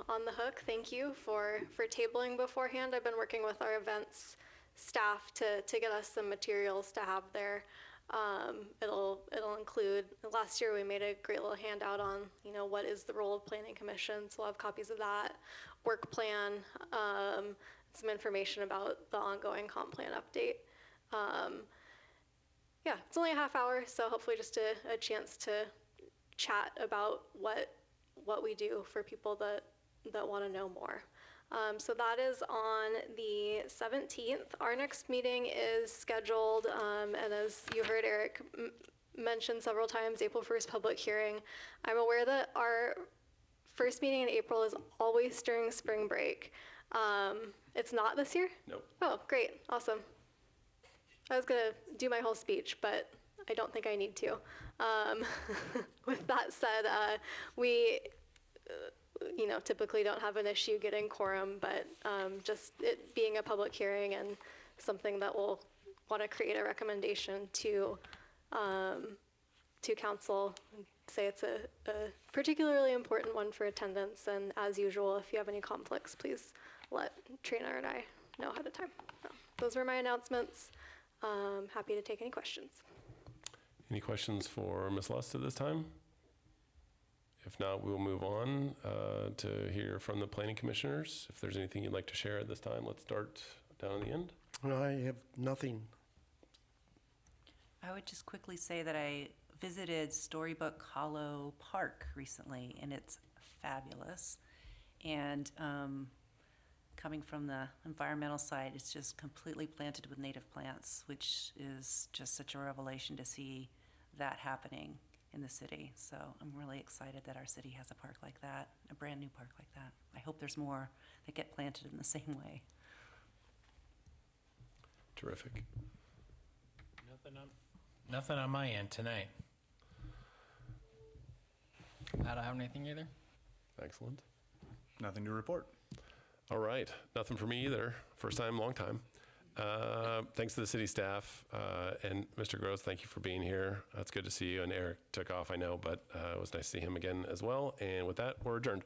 on the hook. Thank you for tabling beforehand. I've been working with our events staff to get us some materials to have there. It'll include, last year we made a great little handout on, what is the role of Planning Commission, so we'll have copies of that, work plan, some information about the ongoing comp plan update. Yeah, it's only a half hour, so hopefully just a chance to chat about what we do for people that want to know more. So that is on the 17th. Our next meeting is scheduled, and as you heard Eric mention several times, April 1st public hearing. I'm aware that our first meeting in April is always during spring break. It's not this year? Nope. Oh, great, awesome. I was gonna do my whole speech, but I don't think I need to. With that said, we typically don't have an issue getting quorum, but just it being a public hearing and something that we'll want to create a recommendation to council, say it's a particularly important one for attendance, and as usual, if you have any conflicts, please let Trina and I know ahead of time. So, those were my announcements. Happy to take any questions. Any questions for Ms. Lust at this time? If not, we'll move on to hear from the planning commissioners. If there's anything you'd like to share at this time, let's start down at the end. No, I have nothing. I would just quickly say that I visited Storybook Hollow Park recently, and it's fabulous. And coming from the environmental side, it's just completely planted with native plants, which is just such a revelation to see that happening. in the city. So I'm really excited that our city has a park like that, a brand-new park like that. I hope there's more that get planted in the same way. Terrific. Nothing on my end tonight. I don't have anything either. Excellent. Nothing to report. All right. Nothing for me either. First time, long time. Thanks to the city staff. And Mr. Gross, thank you for being here. It's good to see you. And Eric took off, I know, but it was nice to see him again as well. And with that, we're adjourned.